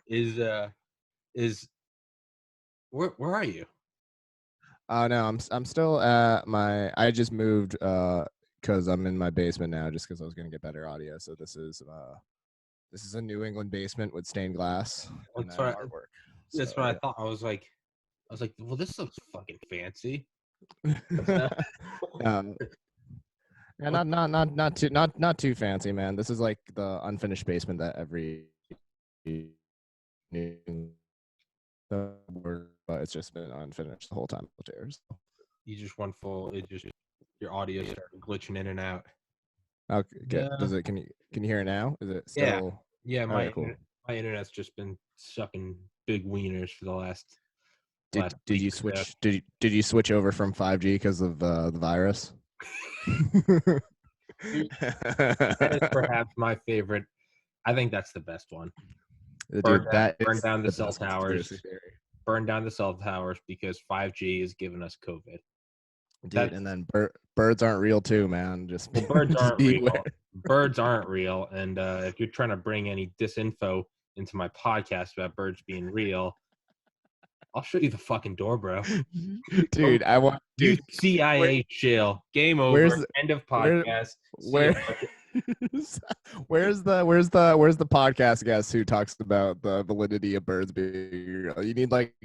Is where are you? No, I'm still at my. I just moved because I'm in my basement now, just because I was gonna get better audio. So this is a New England basement with stained glass and That's then what artwork. that's So, what I thought. I was like, well, this looks fucking fancy. yeah, not too fancy, man. This is like the unfinished basement that every New England, but it's just been unfinished the whole time. You just went full. It just your audio started glitching in and out. Okay, Yeah. does it? Can you hear it now? Is it Yeah. still? Yeah, All my right, cool. my internet's just been sucking big wieners for the last Did week you or so. switch? Did you switch over from 5G because of the virus? That is perhaps my favorite. I think that's the best one. Dude, Burn down the cell best towers. conspiracy theory. Burn down the cell towers because 5G is giving us COVID. Dude, and then birds aren't real too, man. Just birds just aren't beware. real. Birds aren't real, and if you're trying to bring any disinfo into my podcast about birds being real, I'll show you the fucking door, bro. Dude, I want you CIA jail. Game over. End of podcast. Where's the podcast guest who talks about the validity of birds being real? You need like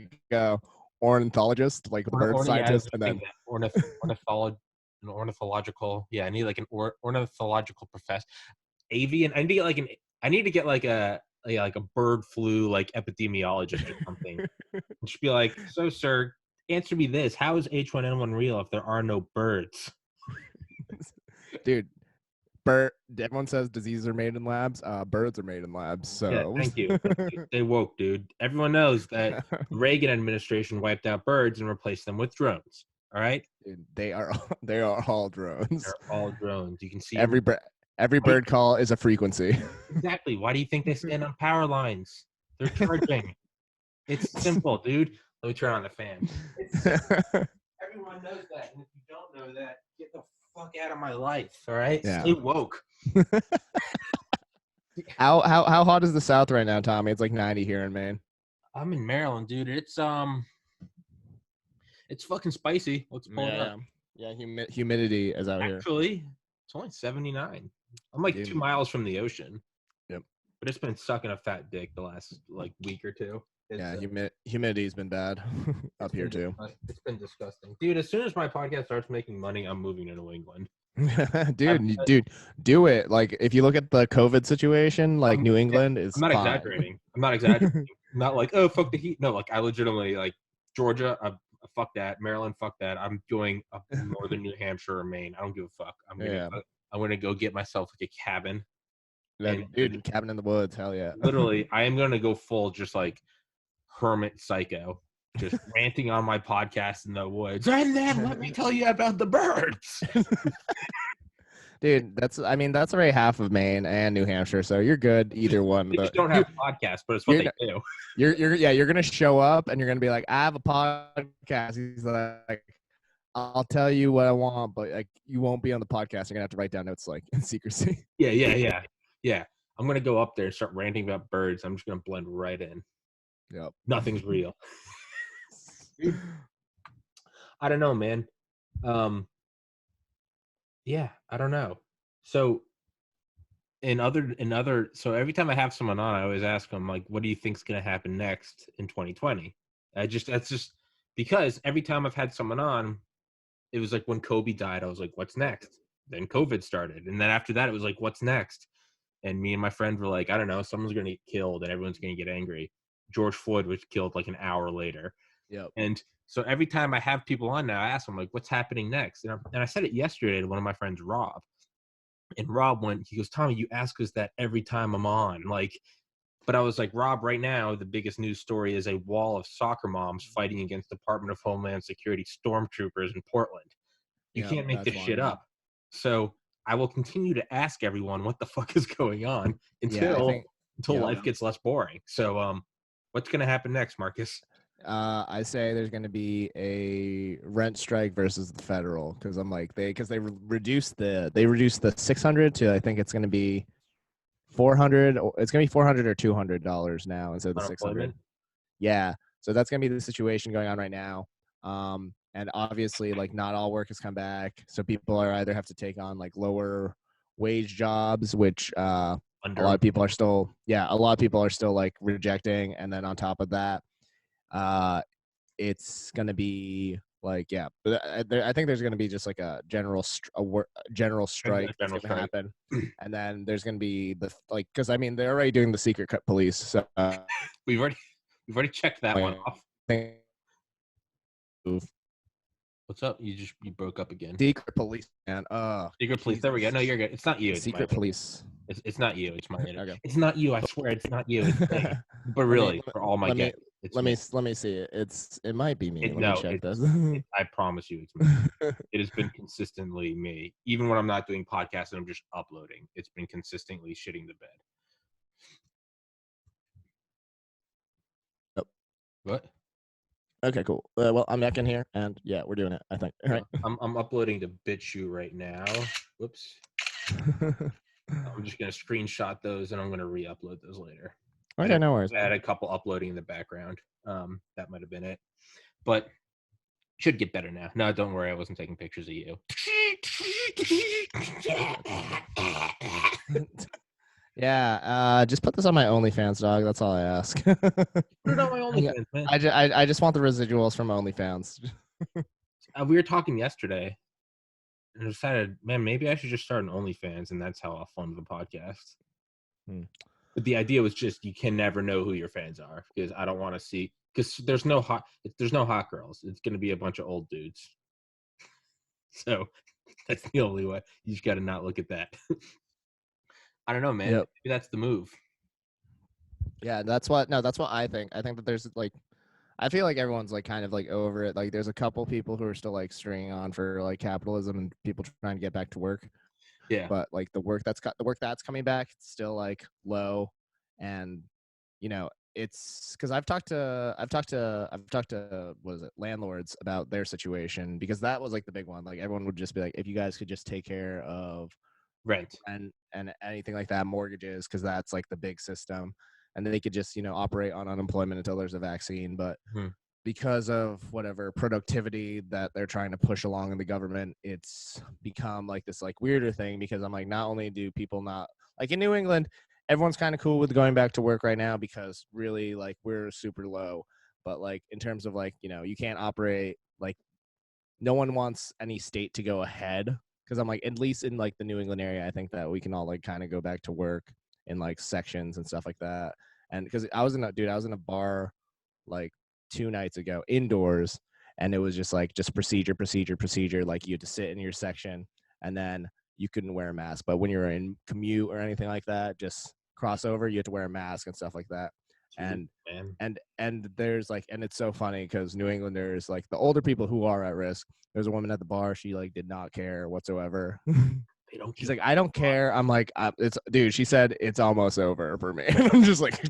ornithologist, like the bird scientist, and then ornithological. Yeah, I need like an ornithological professor. Avian. I need to get like a bird flu like epidemiologist or something. And just be like, so sir, answer me this: how is H1N1 real if there are no birds? Dude, everyone says diseases are made in labs. Birds are made in labs. So yeah, thank you. Stay woke, dude. Everyone knows that the Reagan administration wiped out birds and replaced them with drones. All right, dude, they are all drones. They're all drones. You can see every bird call is a frequency. Exactly. Why do you think they stand on power lines? They're charging. It's simple, dude. Let me turn on the fan. Everyone knows that, and if you don't know that, get the fuck out of my life. All right, yeah. Stay woke. How hot is the South right now, Tommy? It's like 90 here in Maine. I'm in Maryland, dude. It's fucking spicy. Let's pull it up. Yeah, humidity is out here. Actually, it's only 79. I'm like 2 miles from the ocean. Yep. But it's been sucking a fat dick the last like week or two. Humidity's been bad up here too. It's been disgusting, dude. As soon as my podcast starts making money, I'm moving to New England. dude, do it. Like if you look at the COVID situation, like New England is. I'm not exaggerating. I'm not like, oh fuck the heat. No, like I legitimately like Georgia. Fuck that. Maryland. Fuck that. I'm going up northern New Hampshire or Maine. I don't give a fuck. I'm gonna go get myself like a cabin. Dude, cabin in the woods. Hell yeah. Literally, I am gonna go full just like hermit psycho, just ranting on my podcast in the woods. And then let me tell you about the birds. Dude, that's already half of Maine and New Hampshire, so you're good either one. They just don't have podcasts, but it's what they do. You're gonna show up and you're gonna be like, I have a podcast. He's like, I'll tell you what I want, but like you won't be on the podcast. You're gonna have to write down notes like in secrecy. Yeah. I'm gonna go up there and start ranting about birds. I'm just gonna blend right in. Yep. Nothing's real. I don't know, man. Yeah, I don't know. So so every time I have someone on, I always ask them like, what do you think's gonna happen next in 2020? That's just because every time I've had someone on, it was like when Kobe died, I was like, what's next? Then COVID started. And then after that, it was like, what's next? And me and my friend were like, I don't know, someone's gonna get killed and everyone's gonna get angry. George Floyd was killed like an hour later. Yep. And so every time I have people on now, I ask them like, what's happening next? And I said it yesterday to one of my friends, Rob. And Rob he goes, Tommy, you ask us that every time I'm on. Like, but I was like, Rob, right now, the biggest news story is a wall of soccer moms fighting against Department of Homeland Security stormtroopers in Portland. You can't make this shit up. So I will continue to ask everyone what the fuck is going on until life gets less boring. So what's going to happen next, Marcus? I say there's going to be a rent strike versus the federal because they reduced the 600 to I think it's going to be $400. It's gonna be $400 or $200 now instead of the $600. Yeah, so that's gonna be the situation going on right now. And obviously, like, not all work has come back, so people are either have to take on like lower wage jobs, which a lot of people are still like rejecting, and then on top of that, it's gonna be like, yeah, but I think there's gonna be just like a general strike that's gonna happen, and then there's gonna be because I mean they're already doing the secret police, so we've already checked that one off. What's up? You broke up again. Secret police, man. Secret police. There we go. No, you're good. It's not you. It's secret police. It's not you. It's my Okay. It's not you. I swear, it's not you. It's me. But really, for all my guests, let me see it. It might be me. Let me check this. I promise you, it's me. It has been consistently me. Even when I'm not doing podcasts and I'm just uploading, it's been consistently shitting the bed. Oh. What? Okay, cool. Well, I'm back in here, and yeah, we're doing it, I think. All right. I'm uploading to BitChute right now. Whoops. I'm just gonna screenshot those, and I'm gonna re-upload those later. Okay, no worries. I had a couple uploading in the background. That might have been it, but should get better now. No, don't worry. I wasn't taking pictures of you. Yeah, just put this on my OnlyFans, dog. That's all I ask. Put it on my OnlyFans, man. I just want the residuals from OnlyFans. We were talking yesterday, and I decided, man, maybe I should just start an OnlyFans, and that's how I'll fund the podcast. But the idea was just you can never know who your fans are, because I don't want to see, because there's no hot girls. It's going to be a bunch of old dudes. So that's the only way. You just got to not look at that. I don't know, man. Yep. Maybe that's the move. Yeah, that's what I think. I think that there's like, I feel like everyone's like kind of like over it. Like there's a couple people who are still like stringing on for like capitalism and people trying to get back to work. Yeah. But like the work that's coming back, it's still like low, and you know, it's because I've talked to what is it, landlords about their situation, because that was like the big one. Like everyone would just be like, if you guys could just take care of rent and anything like that, mortgages, because that's like the big system, and they could just, you know, operate on unemployment until there's a vaccine. But because of whatever productivity that they're trying to push along in the government, it's become like this like weirder thing, because I'm like, not only do people not like in New England, everyone's kind of cool with going back to work right now because really like we're super low, but like in terms of like, you know, you can't operate, like no one wants any state to go ahead, because I'm like, at least in like the New England area, I think that we can all like kind of go back to work in like sections and stuff like that. And because I was in a bar like 2 nights ago indoors, and it was just like procedure, like you had to sit in your section, and then you couldn't wear a mask, but when you're in commute or anything like that, just crossover, you have to wear a mask and stuff like that. And there's like, and it's so funny because New Englanders, like the older people who are at risk, there's a woman at the bar, she like did not care whatsoever. She's like, I don't care. I'm like, dude, she said it's almost over for me. I'm just like,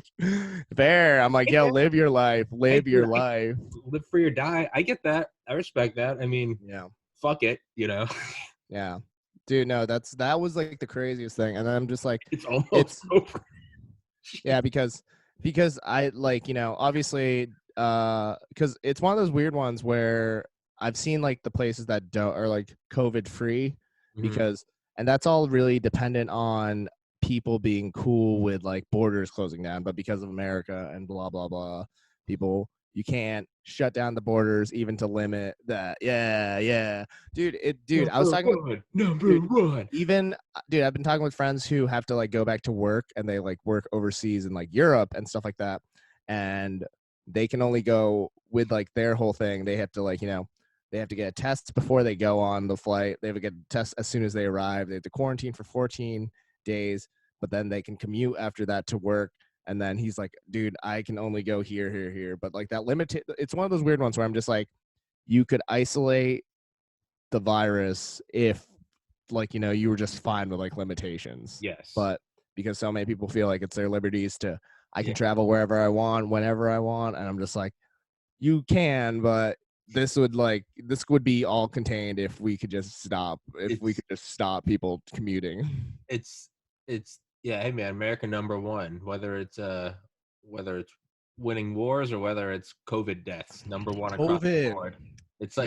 fair. I'm like, yo, live your life. Live for your die. I get that. I respect that. I mean, yeah, fuck it, you know. Yeah, dude, no, that was like the craziest thing. And then I'm just like, it's almost over. Yeah, because I like, you know, obviously, because it's one of those weird ones where I've seen like the places that don't are like COVID free, because and that's all really dependent on people being cool with like borders closing down. But because of America and blah blah blah, people, you can't shut down the borders even to limit that. Yeah, dude. I was talking with number one. Even dude, I've been talking with friends who have to like go back to work, and they like work overseas in like Europe and stuff like that, and they can only go with like their whole thing. They have to like, you know, they have to get a test before they go on the flight. They have to get a test as soon as they arrive. They have to quarantine for 14 days, but then they can commute after that to work. And then he's like, dude, I can only go here. But like that it's one of those weird ones where I'm just like, you could isolate the virus if like, you know, you were just fine with like limitations. Yes. But because so many people feel like it's their liberties to, I can travel wherever I want, whenever I want. And I'm just like, you can, but this would be all contained if we could just stop, we could just stop people commuting. It's Yeah, hey man, America number one. Whether it's winning wars or whether it's COVID deaths, number one across the COVID. board. It's like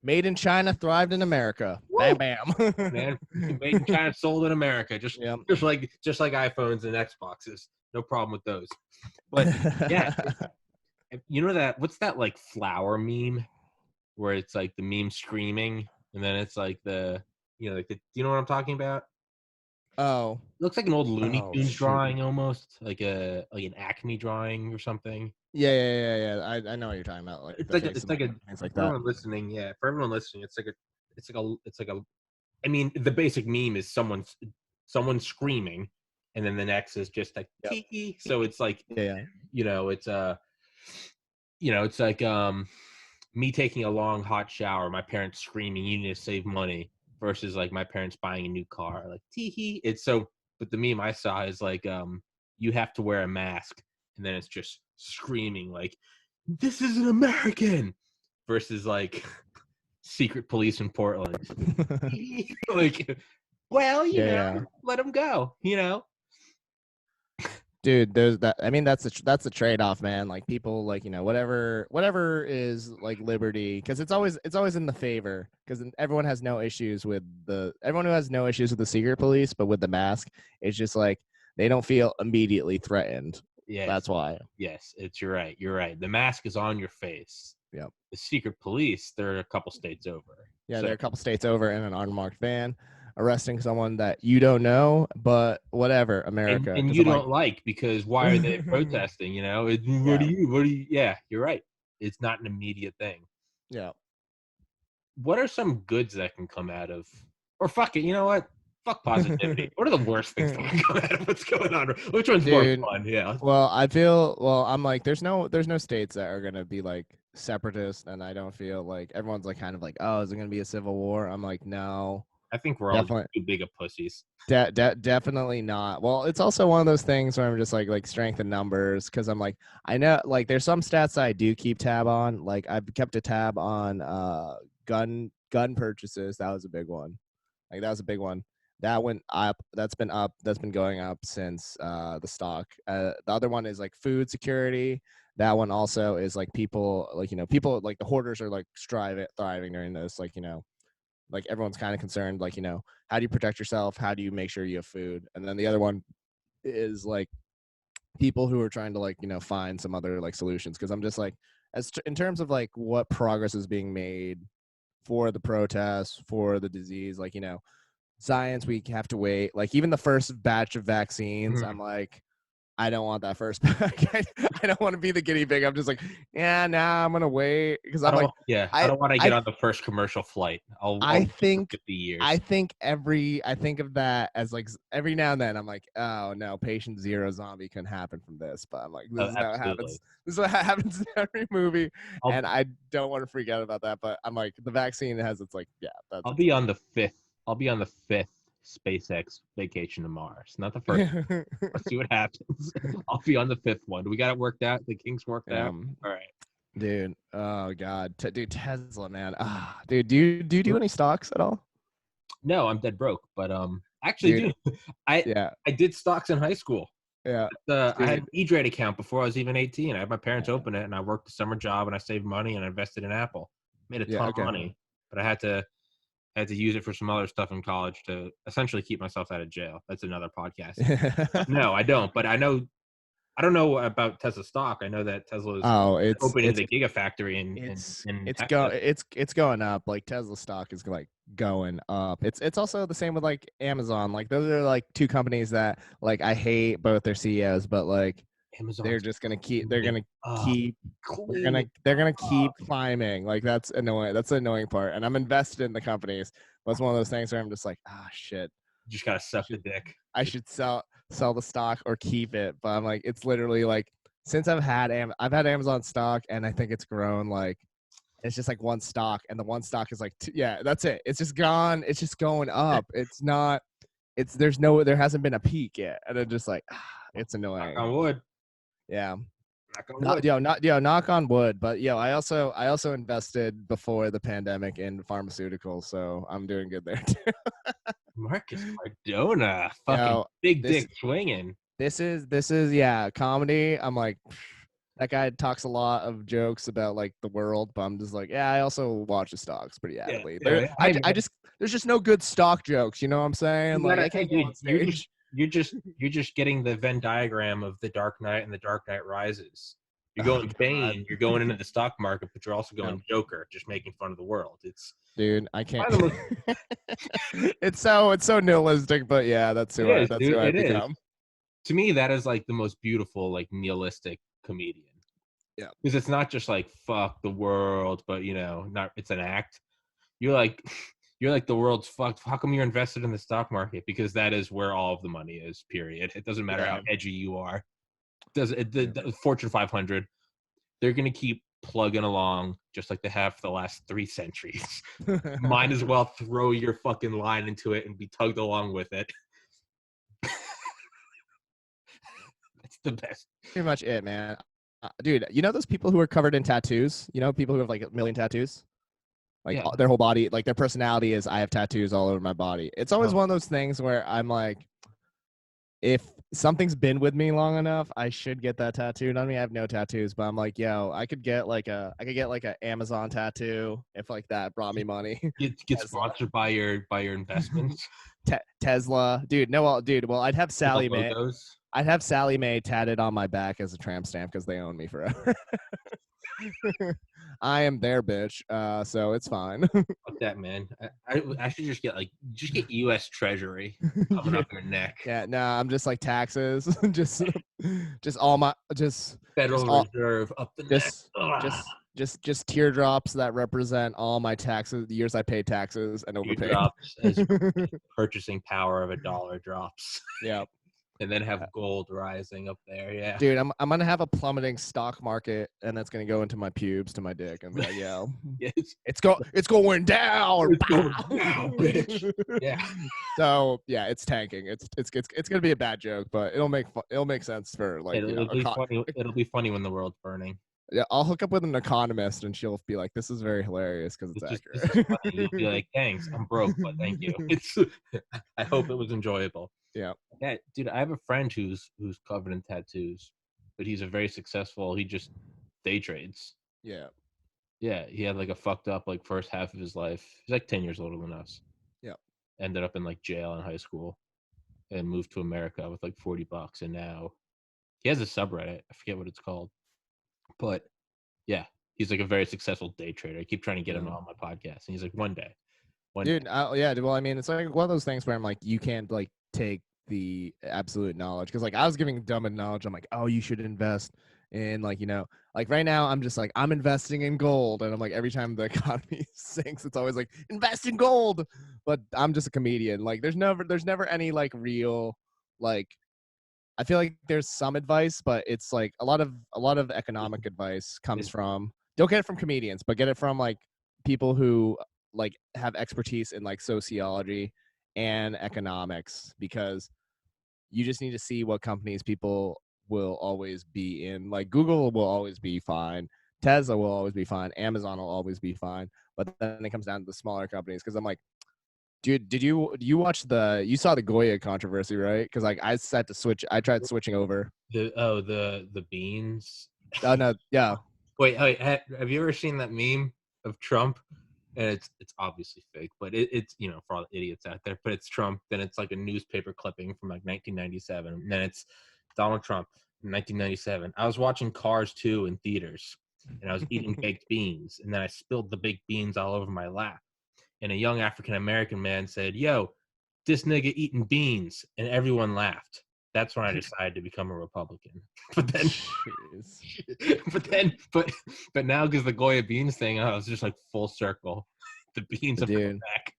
Made in China, thrived in America. woo, Bam, bam. man, made in China, sold in America. Just Yep. just like iPhones and Xboxes. No problem with those. But yeah, you know that what's that like flower meme where it's like the meme screaming and then it's like do you know what I'm talking about? Oh. It looks like an old Looney Oh Tunes shoot. drawing almost, like an Acme drawing or something. Yeah. I know what you're talking about. Like It's the like face it's of like a things like for that. everyone listening, yeah, for everyone listening, it's like a I mean, the basic meme is someone screaming, and then the next is just like Yep. tee. So it's like, Yeah. you know, it's like me taking a long hot shower, my parents screaming, "You need to save money," versus like my parents buying a new car, like tee. It's so, but the meme I saw is like, you have to wear a mask, and then it's just screaming like, "This isn't American," versus like secret police in Portland, like, well, Yeah. let them go, Dude, there's that. I mean, that's a trade off, man. Like people, like whatever is like liberty, because it's always in the favor. Because everyone has no issues with everyone who has no issues with the secret police, but with the mask, it's just like they don't feel immediately threatened. Yes, That's why. yes, you're right. You're right. The mask is on your face. Yep. The secret police, they're a couple states over. Yeah, So they're a couple states over in an unmarked van, arresting someone that you don't know, but whatever, America. and Because you I'm like, don't like because why are they protesting? What yeah, do you? Yeah, you're right. It's not an immediate thing. yeah. What are some goods that can come out of, or fuck it? You know what? Fuck positivity. What are the worst things that can come out of what's going on? Which one's more Dude, fun? Yeah. well, I'm like, there's no states that are gonna be like separatist, and I don't feel like everyone's like kind of like, oh, is it gonna be a civil war? I'm like, no, I think we're all just definitely, too big of pussies. definitely not. Well, it's also one of those things where I'm just like strength in numbers, because I'm like, I know like there's some stats that I do keep tab on. Like I've kept a tab on gun purchases. That was a big one. Like that was a big one. That went up. That's been up. That's been going up since the stock. The other one is like food security. That one also is like people people like the hoarders are like thriving during this. Like everyone's kind of concerned. How do you protect yourself? How do you make sure you have food? And then the other one is like people who are trying to find some other like solutions. Because I'm just like in terms of like what progress is being made for the protests, for the disease, science, we have to wait. Like even the first batch of vaccines, I'm like, I don't want that first pack. I don't want to be the guinea pig. I'm just like, yeah, nah, I'm gonna wait because I I'm like, don't. Yeah, I don't want to get on the first commercial flight. I'll I wait for think 50 years. I think I think of that as like every now and then I'm like, oh no, patient zero zombie can happen from this. But I'm like, this is how it happens. This is what happens in every movie, and I don't want to freak out about that. But I'm like, the vaccine has its like, yeah, that's. I'll be on the fifth. I'll be on the fifth SpaceX vacation to Mars. Not the first. Let's see what happens. I'll be on the fifth one. Do we got it worked out? The kinks worked out. All right, dude. Oh god, dude, Tesla, man. Dude, do you do any stocks at all? No, I'm dead broke. But actually, dude, I did stocks in high school. Yeah. I had an E-Trade account before I was even 18. I had my parents open it, and I worked a summer job, and I saved money, and I invested in Apple. Made a ton of money, but I had to use it for some other stuff in college to essentially keep myself out of jail. That's another podcast. No, I don't. But I don't know about Tesla stock. I know that Tesla is opening the Gigafactory in Texas. It's going up. Like Tesla stock is like going up. It's also the same with like Amazon. Like those are like two companies that like I hate both their CEOs, but like they're just gonna keep they're gonna keep climbing. Like that's annoying. That's the annoying part. And I'm invested in the companies, but it's one of those things where I'm just like, shit. You just gotta suck the dick. I should sell the stock or keep it. But I'm like, it's literally like since I've had Amazon stock, and I think it's grown like it's just like one stock, and the one stock is like that's it. It's just gone. It's just going up. It's not. There hasn't been a peak yet, and I'm just like, it's annoying. Knock on wood. Yeah. Knock on wood. But I also invested before the pandemic in pharmaceuticals, so I'm doing good there too. Marcus Cardona, fucking Yo, big this dick swinging. this is yeah, comedy. I'm like, that guy talks a lot of jokes about like the world, but I'm just like, yeah, I also watch the stocks pretty Yeah, avidly. yeah. Hey, man, I just there's just no good stock jokes, you know what I'm saying? you Like gotta, I hey, can't go dude, on stage. you're just getting the Venn diagram of the Dark Knight and the Dark Knight Rises. You're Oh going God. Bane, you're going into the stock market, but you're also Yeah. going Joker, just making fun of the world. It's Dude, I can't. one of the most, It's so nihilistic, but yeah, that's it who is, dude. I've It is. become. To me, that is like the most beautiful, like nihilistic comedian. Yeah. Because it's not just like fuck the world, but not it's an act. You're like you're like the world's fucked. How come you're invested in the stock market? Because that is where all of the money is. Period. It doesn't matter how Yeah. edgy you are. Does it? Yeah. The Fortune 500, they're gonna keep plugging along just like they have for the last 3 centuries. Might as well throw your fucking line into it and be tugged along with it. That's the best. Pretty much it, man. Dude, you know those people who are covered in tattoos? You know, people who have like a million tattoos? Like Yeah. their whole body, like their personality is, I have tattoos all over my body. It's always one of those things where I'm like, if something's been with me long enough, I should get that tattooed on me. I have no tattoos, but I'm like, yo, I could get like a Amazon tattoo if like that brought me money. Get sponsored by your investments. Tesla, dude. No, well, I'd have Sally Mae. Logos. I'd have Sally Mae tatted on my back as a tramp stamp because they own me forever. I am their bitch, so it's fine. Fuck that, man. I should just get U.S. Treasury coming Yeah. up your neck. Yeah, no, I'm just like taxes, just all my Federal Reserve up the neck. Just teardrops that represent all my taxes, the years I paid taxes and overpaid. Teardrops as purchasing power of $1 drops. Yeah. And then have gold rising up there. Yeah, dude, I'm gonna have a plummeting stock market, and that's gonna go into my pubes to my dick, and be like, yo, yes. it's going down. It's going down, bitch. Yeah. So yeah, it's tanking. It's gonna be a bad joke, but it'll make sense for like. It'll be funny. It'll be funny when the world's burning. Yeah, I'll hook up with an economist, and she'll be like, "This is very hilarious because it's accurate." This is funny. You'll be like, "Thanks, I'm broke, but thank you." I hope it was enjoyable. Yeah. Yeah, dude, I have a friend who's covered in tattoos, but he's a very successful. He just day trades. Yeah. Yeah, he had like a fucked up like first half of his life. He's like 10 years older than us. Yeah. Ended up in like jail in high school, and moved to America with like $40, and now he has a subreddit. I forget what it's called, but yeah, he's like a very successful day trader. I keep trying to get him on my podcast, and he's like, one day. Dude, yeah. Well, I mean, it's like one of those things where I'm like, you can't like take the absolute knowledge, because like I was giving dumb knowledge. I'm like, oh, you should invest in like like right now I'm just like, I'm investing in gold, and I'm like, every time the economy sinks, it's always like, invest in gold. But I'm just a comedian. Like there's never any like real like. I feel like there's some advice, but it's like a lot of economic advice comes from, don't get it from comedians, but get it from like people who like have expertise in like sociology and economics, because you just need to see what companies people will always be in. Like Google will always be fine, Tesla will always be fine, Amazon will always be fine, but then it comes down to the smaller companies. Because I'm like, dude, you saw the Goya controversy, right? Because like I tried switching over. The beans. Oh no, yeah. Wait, have you ever seen that meme of Trump? And it's obviously fake, but it's for all the idiots out there. But it's Trump. Then it's like a newspaper clipping from like 1997. And then it's Donald Trump in 1997. I was watching Cars 2 in theaters, and I was eating baked beans, and then I spilled the baked beans all over my lap. And a young African-American man said, "Yo, this nigga eating beans," and everyone laughed. That's when I decided to become a Republican. But then, but now, because the Goya beans thing, I was just like full circle. The beans have come back.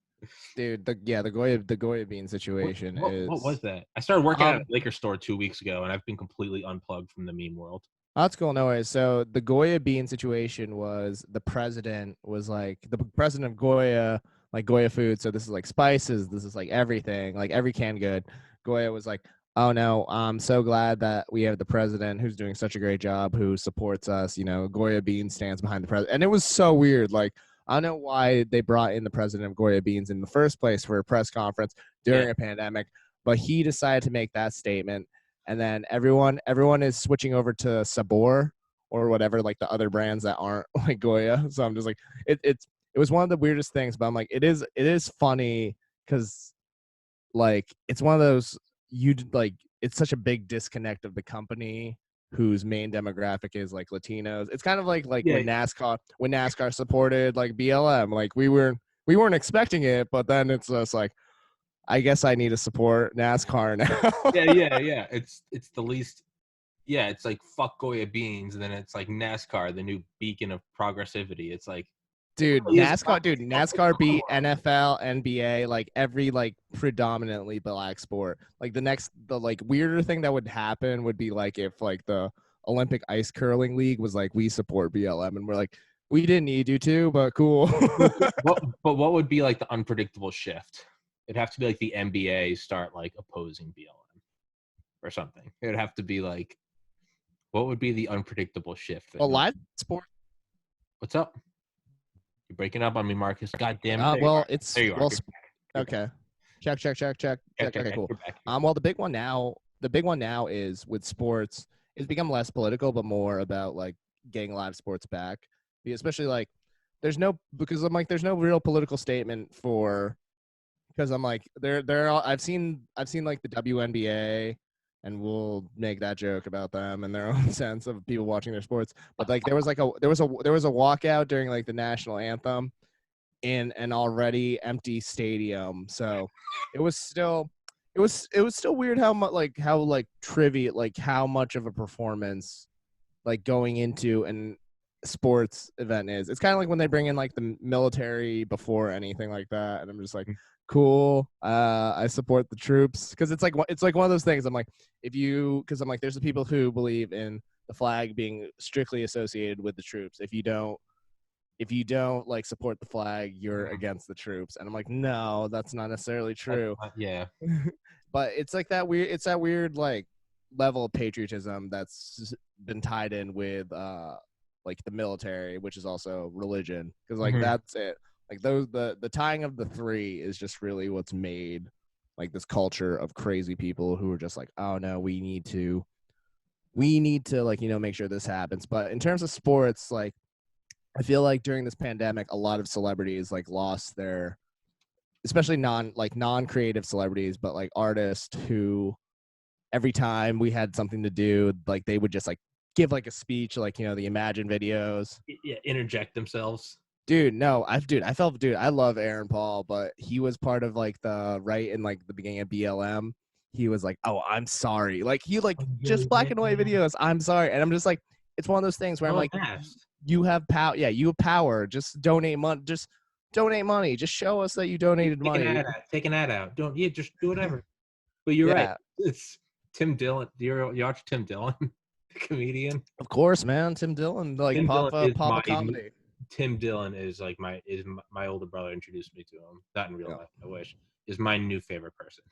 Dude, the Goya bean situation what was that? I started working at a liquor store 2 weeks ago, and I've been completely unplugged from the meme world. Oh, that's cool. No worries. So the Goya bean situation was, the president was like, the president of Goya, like Goya food. So this is like spices. This is like everything, like every canned good. Goya was like, oh no, I'm so glad that we have the president who's doing such a great job, who supports us. Goya bean stands behind the president. And it was so weird. Like, I don't know why they brought in the president of Goya Beans in the first place for a press conference during a pandemic, but he decided to make that statement. And then everyone is switching over to Sabor or whatever, like the other brands that aren't like Goya. So I'm just like, it was one of the weirdest things, but I'm like, it is funny because like it's one of those it's such a big disconnect of the company whose main demographic is like Latinos. It's kind of like when NASCAR supported like BLM, like we weren't expecting it, but then it's just like, I guess I need to support NASCAR now. yeah. It's the least. Yeah, it's like fuck Goya Beans, and then it's like NASCAR, the new beacon of progressivity. It's like, NASCAR beat NFL, NBA, like every like predominantly black sport. Like the like weirder thing that would happen would be like if like the Olympic Ice Curling League was like, we support BLM, and we're like, we didn't need you to, but cool. what would be like the unpredictable shift? It'd have to be like the NBA start like opposing BLM or something. It would have to be like, what would be the unpredictable shift? Well, live sport. What's up? You're breaking up on me, Marcus. God damn it. There you are. Okay. Check. Okay, cool. Well, the big one now is with sports. It's become less political, but more about like getting live sports back. Especially like, there's no real political statement for, because I'm like I've seen like the WNBA, and we'll make that joke about them and their own sense of people watching their sports. But like there was a walkout during like the national anthem in an already empty stadium. So it was still weird how trivial, like how much of a performance like going into an sports event is. It's kind of like when they bring in like the military before anything like that, and I'm just like, cool, I support the troops, because it's like one of those things. I'm like, because I'm like, there's the people who believe in the flag being strictly associated with the troops. If you don't like support the flag, you're against the troops. And I'm like, no, that's not necessarily true. Yeah. But it's like that weird like level of patriotism that's been tied in with like the military, which is also religion, because like that's it. Like the tying of the three is just really what's made like this culture of crazy people who are just like, oh no, we need to like, make sure this happens. But in terms of sports, like I feel like during this pandemic, a lot of celebrities like lost their, especially non-creative celebrities, but like artists who every time we had something to do, like they would just like give like a speech, like, the Imagine videos. Yeah, interject themselves. I love Aaron Paul, but he was part of like in like the beginning of BLM. He was like, oh, I'm sorry. Like he like just black and white videos. I'm sorry. And I'm just like, it's one of those things where I'm like, you have power. Yeah, you have power. Just donate money. Just donate money. Just show us that you donated money. Take an ad out. Just do whatever. But you're right. It's Tim Dillon. You watch Tim Dillon, the comedian? Of course, man. Tim Dillon, like pop comedy. Tim Dillon is like my older brother introduced me to him. Not in real life, I wish. Is my new favorite person.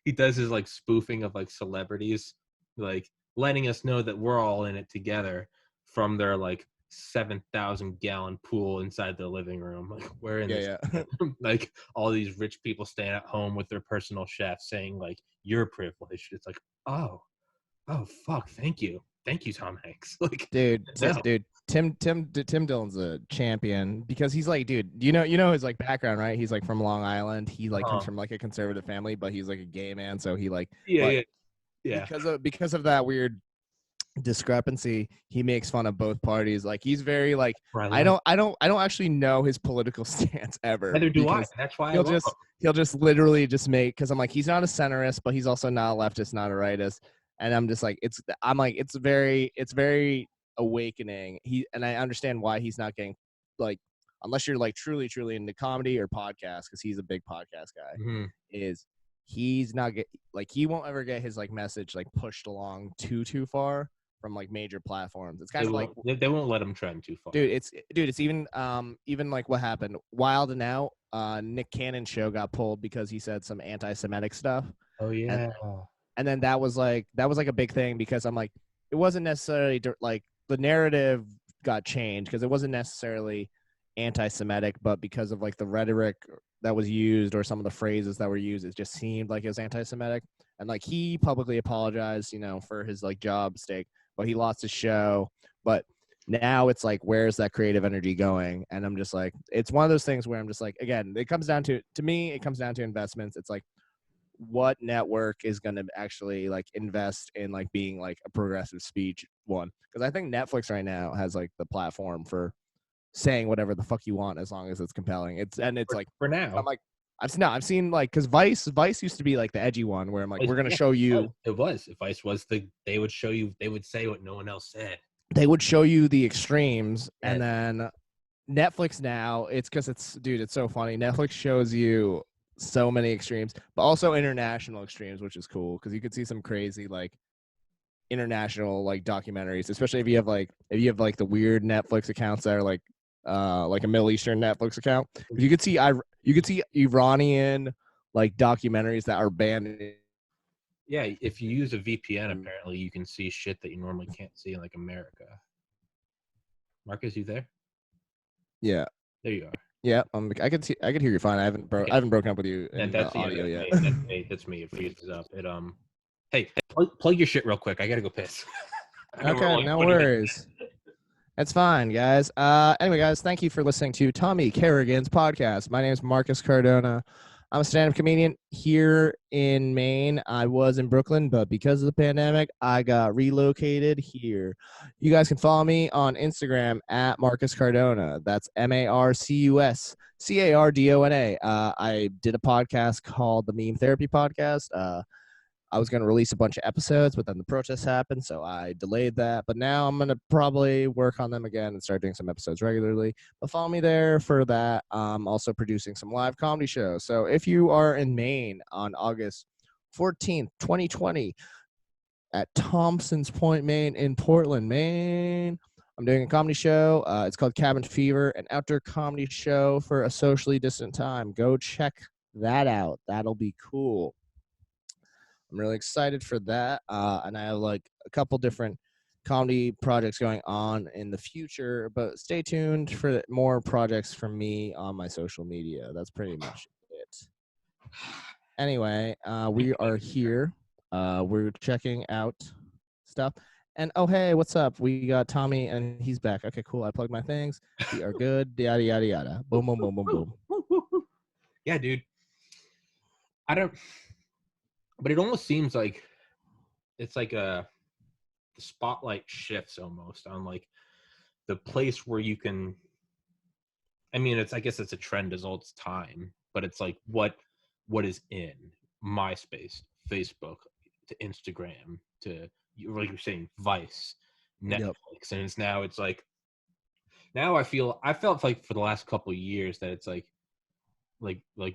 He does his like spoofing of like celebrities, like letting us know that we're all in it together from their like 7,000 gallon pool inside their living room. Like we're in this. Like all these rich people staying at home with their personal chef saying like, you're privileged. It's like, oh fuck, thank you, Tom Hanks. Like, dude, Tim Dillon's a champion, because he's like, dude, you know his like background, right? He's like from Long Island. He like comes from like a conservative family, but he's like a gay man, so he like because of that weird discrepancy, he makes fun of both parties. Like he's very like, I don't actually know his political stance ever. Neither do I. That's why he'll just literally just make, because I'm like, he's not a centrist, but he's also not a leftist, not a rightist. And I'm just like, it's very awakening. And I understand why he's not getting, like, unless you're like truly into comedy or podcast, because he's a big podcast guy, is he's not he won't ever get his like message like pushed along too far from like major platforms. It's kind of like they won't let him trend too far. Dude, it's even like what happened Wild and Out. Nick Cannon's show got pulled because he said some anti-Semitic stuff. Oh yeah. And then that was like a big thing, because I'm like, it wasn't necessarily like the narrative got changed because it wasn't necessarily anti-Semitic, but because of like the rhetoric that was used or some of the phrases that were used, it just seemed like it was anti-Semitic. And like he publicly apologized, for his like job stake, but he lost his show. But now it's like, where's that creative energy going? And I'm just like, it's one of those things where I'm just like, again, it comes down to me, it comes down to investments. It's like, what network is going to actually like invest in like being like a progressive speech one? Because I think Netflix right now has like the platform for saying whatever the fuck you want as long as it's compelling. It's like for now. I'm like I've seen like because Vice used to be like the edgy one where I'm like, we're gonna show you. It was. Vice was they would show you. They would say what no one else said. They would show you the extremes, and then Netflix now it's because it's so funny. Netflix shows you so many extremes, but also international extremes, which is cool because you could see some crazy like international like documentaries, especially if you have like the weird Netflix accounts that are like a Middle Eastern Netflix account. You could see Iranian like documentaries that are banned. Yeah, if you use a VPN, apparently you can see shit that you normally can't see in like America. Marcus, you there? Yeah. There you are. Yeah, I could hear you fine. I haven't broken up with you in the audio yet. That's me. It freezes up. Hey, plug your shit real quick. I gotta go piss. Okay, no worries. That's fine, guys. Anyway, guys, thank you for listening to Tommy Kerrigan's podcast. My name is Marcus Cardona. I'm a stand-up comedian here in Maine. I was in Brooklyn, but because of the pandemic, I got relocated here. You guys can follow me on Instagram at Marcus Cardona. That's MarcusCardona. I did a podcast called the Meme Therapy Podcast. I was going to release a bunch of episodes, but then the protests happened, so I delayed that. But now I'm going to probably work on them again and start doing some episodes regularly. But follow me there for that. I'm also producing some live comedy shows. So if you are in Maine on August 14th, 2020, at Thompson's Point, Maine, in Portland, Maine, I'm doing a comedy show. It's called Cabin Fever, an outdoor comedy show for a socially distant time. Go check that out. That'll be cool. I'm really excited for that. And I have like a couple different comedy projects going on in the future, but stay tuned for more projects from me on my social media. That's pretty much it. Anyway, we are here. We're checking out stuff. And oh, hey, what's up? We got Tommy and he's back. Okay, cool. I plugged my things. We are good. Yada, yada, yada. Boom, boom, boom, boom, boom. Yeah, dude. But it almost seems like it's like the spotlight shifts almost on like the place where you can. I mean, I guess it's a trend as old as time, but it's like what is in MySpace, Facebook, to Instagram, to like you're saying, Vice, Netflix, and it's like now I felt like for the last couple of years that it's like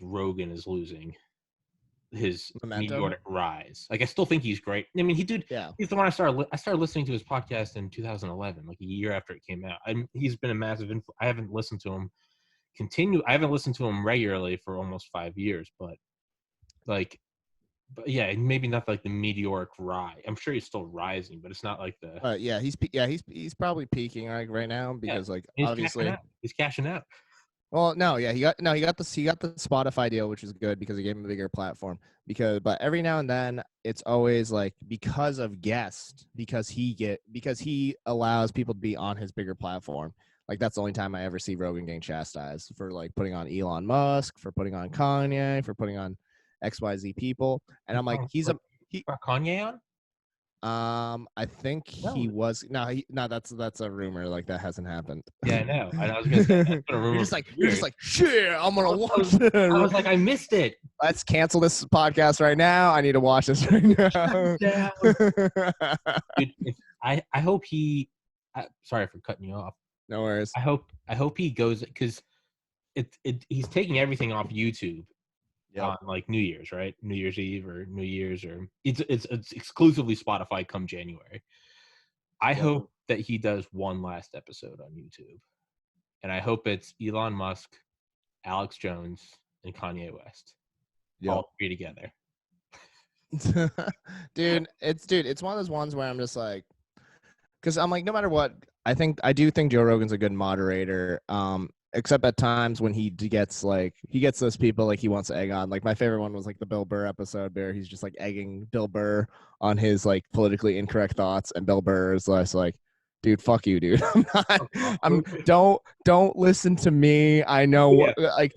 Rogan is losing his meteoric rise. Like I still think he's great. I mean, he's the one I started listening to his podcast in 2011, like a year after it came out. He's been a massive influence. I haven't listened to him regularly for almost 5 years, but yeah, maybe not like the meteoric rise. I'm sure he's still rising, but it's not like the he's probably peaking right now because obviously he's cashing out. Well, no, yeah, he got the Spotify deal, which is good because it gave him a bigger platform. But every now and then it's always like because of guest, because he allows people to be on his bigger platform. Like that's the only time I ever see Rogan getting chastised for like putting on Elon Musk, for putting on Kanye, for putting on XYZ people. And I'm like, Kanye on? I think he was that's a rumor, like that hasn't happened. Yeah, I know. I was gonna say that's been a rumor. You're just like shit, I'm gonna watch it. I was like, I missed it. Let's cancel this podcast right now. I need to watch this right now. Dude, I hope he sorry for cutting you off. No worries. I hope he goes because he's taking everything off YouTube. On like New Year's, right? New Year's Eve or New Year's, or it's exclusively Spotify come January. I hope that he does one last episode on YouTube, and I hope it's Elon Musk, Alex Jones, and Kanye West, all three together. Dude, it's one of those ones where I'm just like, because I'm like, no matter what, I do think Joe Rogan's a good moderator. Except at times when he gets those people like he wants to egg on. Like my favorite one was like the Bill Burr episode where he's just like egging Bill Burr on his like politically incorrect thoughts, and Bill Burr is less like, dude, fuck you, dude. Don't listen to me. I know what like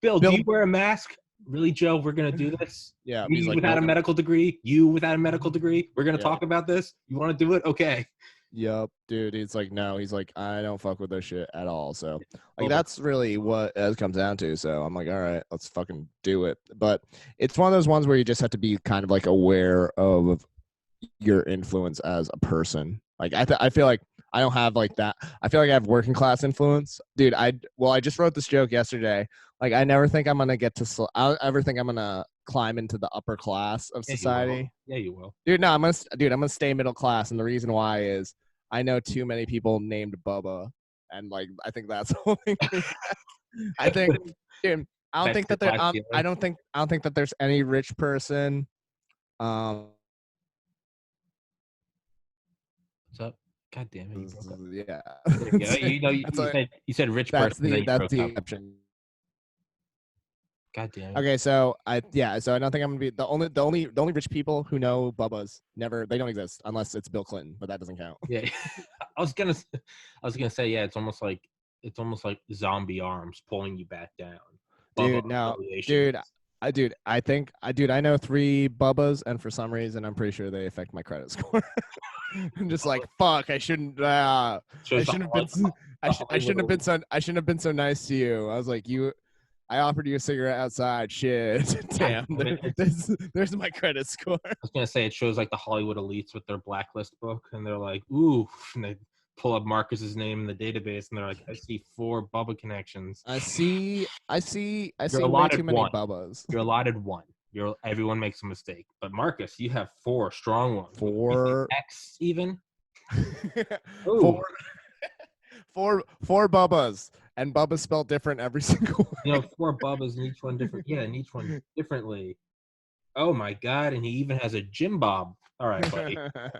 Bill, do you wear a mask? Really, Joe? We're gonna do this? Yeah. Me without a medical degree, you without a medical degree. We're gonna talk about this. You want to do it? Okay. Yep, dude. It's like no. He's like, I don't fuck with this shit at all. So like that's really what it comes down to. So I'm like, all right, let's fucking do it. But it's one of those ones where you just have to be kind of like aware of your influence as a person. Like I feel like I don't have like that. I feel like I have working class influence, dude. I just wrote this joke yesterday. Like I never think I'm gonna get to. I don't ever think I'm gonna climb into the upper class of society. Yeah, you will. Dude, no, I'm gonna stay middle class, and the reason why is I know too many people named Bubba, and like I think that's holding me back. I think, dude, I don't think that there. I don't think that there's any rich person. What's up? God damn it! You broke up. Yeah. You said rich person. That's the option. God damn it. Okay, so I don't think I'm gonna be the only rich people who know Bubba's they don't exist unless it's Bill Clinton, but that doesn't count. Yeah, I was gonna say yeah. It's almost like zombie arms pulling you back down. Dude, I know 3 Bubbas, and for some reason I'm pretty sure they affect my credit score. I'm just like, fuck, I shouldn't have been so nice to you. I was like, I offered you a cigarette outside. Shit. Damn. There's my credit score. I was going to say, it shows like the Hollywood elites with their blacklist book, and they're like, ooh, and they pull up Marcus's name in the database, and they're like, I see 4 Bubba connections. I see way too many Bubbas. You're allotted 1. Everyone makes a mistake. But Marcus, you have 4 strong ones. 4 X even? 4 Bubbas. And Bubba spelled different every single way. 4 Bubbas and each one different. Yeah, and each one differently. Oh my God! And he even has a Jim Bob. All right, buddy,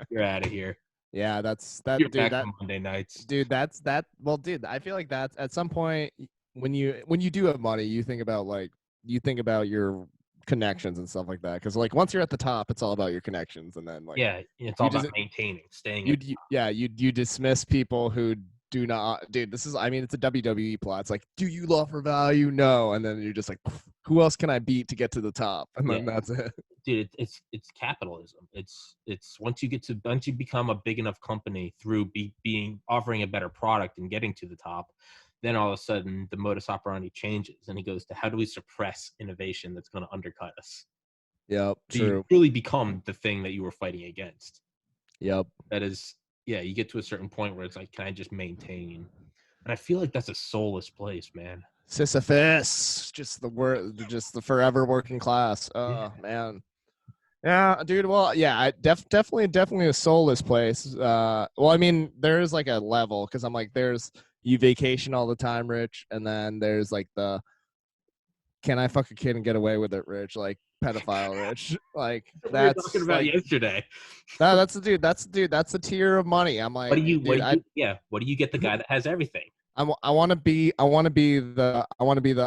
you're out of here. Yeah, that's that. You're back on Monday nights, dude. That's that. Well, dude, I feel like that's at some point when you do have money, you think about your connections and stuff like that. Because like once you're at the top, it's all about your connections, and then like it's all about maintaining, staying. You dismiss people who do not, dude. It's a WWE plot. It's like, do you love for value? No, and then you're just like, who else can I beat to get to the top? And then that's it. Dude, it's capitalism. It's once you become a big enough company through offering a better product and getting to the top, then all of a sudden the modus operandi changes, and he goes to how do we suppress innovation that's going to undercut us? Yep, true. You really become the thing that you were fighting against. Yep. That is. Yeah, you get to a certain point where it's like, can I just maintain? And I feel like that's a soulless place, man. Sisyphus, just the forever working class. Oh man, yeah, dude. Well, yeah, definitely a soulless place. Well, I mean, there is like a level because I'm like, there's you vacation all the time, Rich, and then there's like the can I fuck a kid and get away with it, Rich? Like pedophile, Rich. Like that's we were talking about yesterday. That's the tier of money. I'm like, what do you get the guy that has everything? I want to be the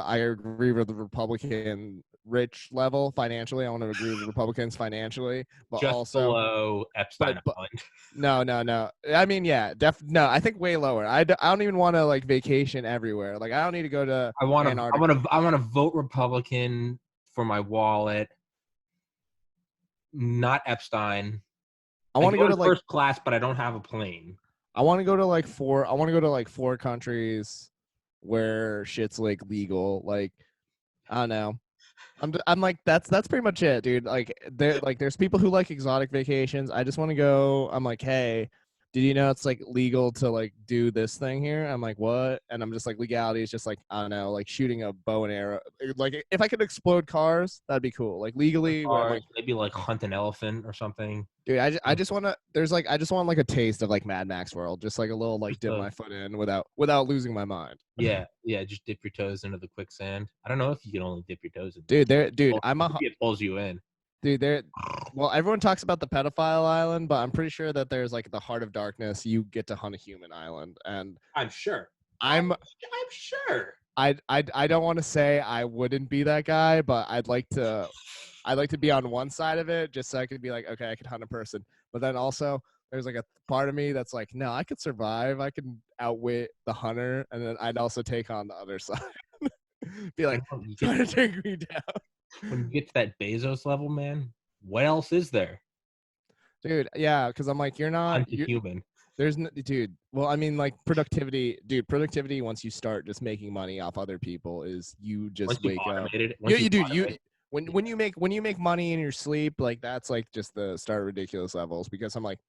I agree with the Republican rich level financially. I want to agree with the Republicans financially, but just also below Epstein. No. I mean, yeah, no. I think way lower. I don't even want to like vacation everywhere. Like I don't need to go to. I want to vote Republican for my wallet. Not Epstein. I want to go to like first class, but I don't have a plane. I want to go to like 4 countries where shit's like legal. Like I don't know. I'm like that's pretty much it, dude. Like there's people who like exotic vacations. I just want to go. I'm like, hey, did you know it's like legal to like do this thing here? I'm like, what? And I'm just like, legality is just like, I don't know, like shooting a bow and arrow. Like if I could explode cars, that'd be cool. Like legally, maybe like hunt an elephant or something. Dude, I just want to. I just want like a taste of like Mad Max world, just like a little like dip my foot in without losing my mind. Yeah, just dip your toes into the quicksand. I don't know if you can only dip your toes in. Dude, it pulls you in. Dude, well, everyone talks about the pedophile island, but I'm pretty sure that there's like the Heart of Darkness. You get to hunt a human island, and I'm sure. I'm sure. I don't want to say I wouldn't be that guy, but I'd like to be on one side of it just so I could be like, okay, I could hunt a person. But then also there's like a part of me that's like, no, I could survive. I can outwit the hunter, and then I'd also take on the other side. Be like, trying to take me down. When you get to that Bezos level, man, what else is there? Dude, yeah, because I'm like, you're human. There's no, dude. Well, I mean, like productivity, dude. Productivity once you start just making money off other people is you just wake up. When you make money in your sleep, like that's like just the start of ridiculous levels. Because I'm like,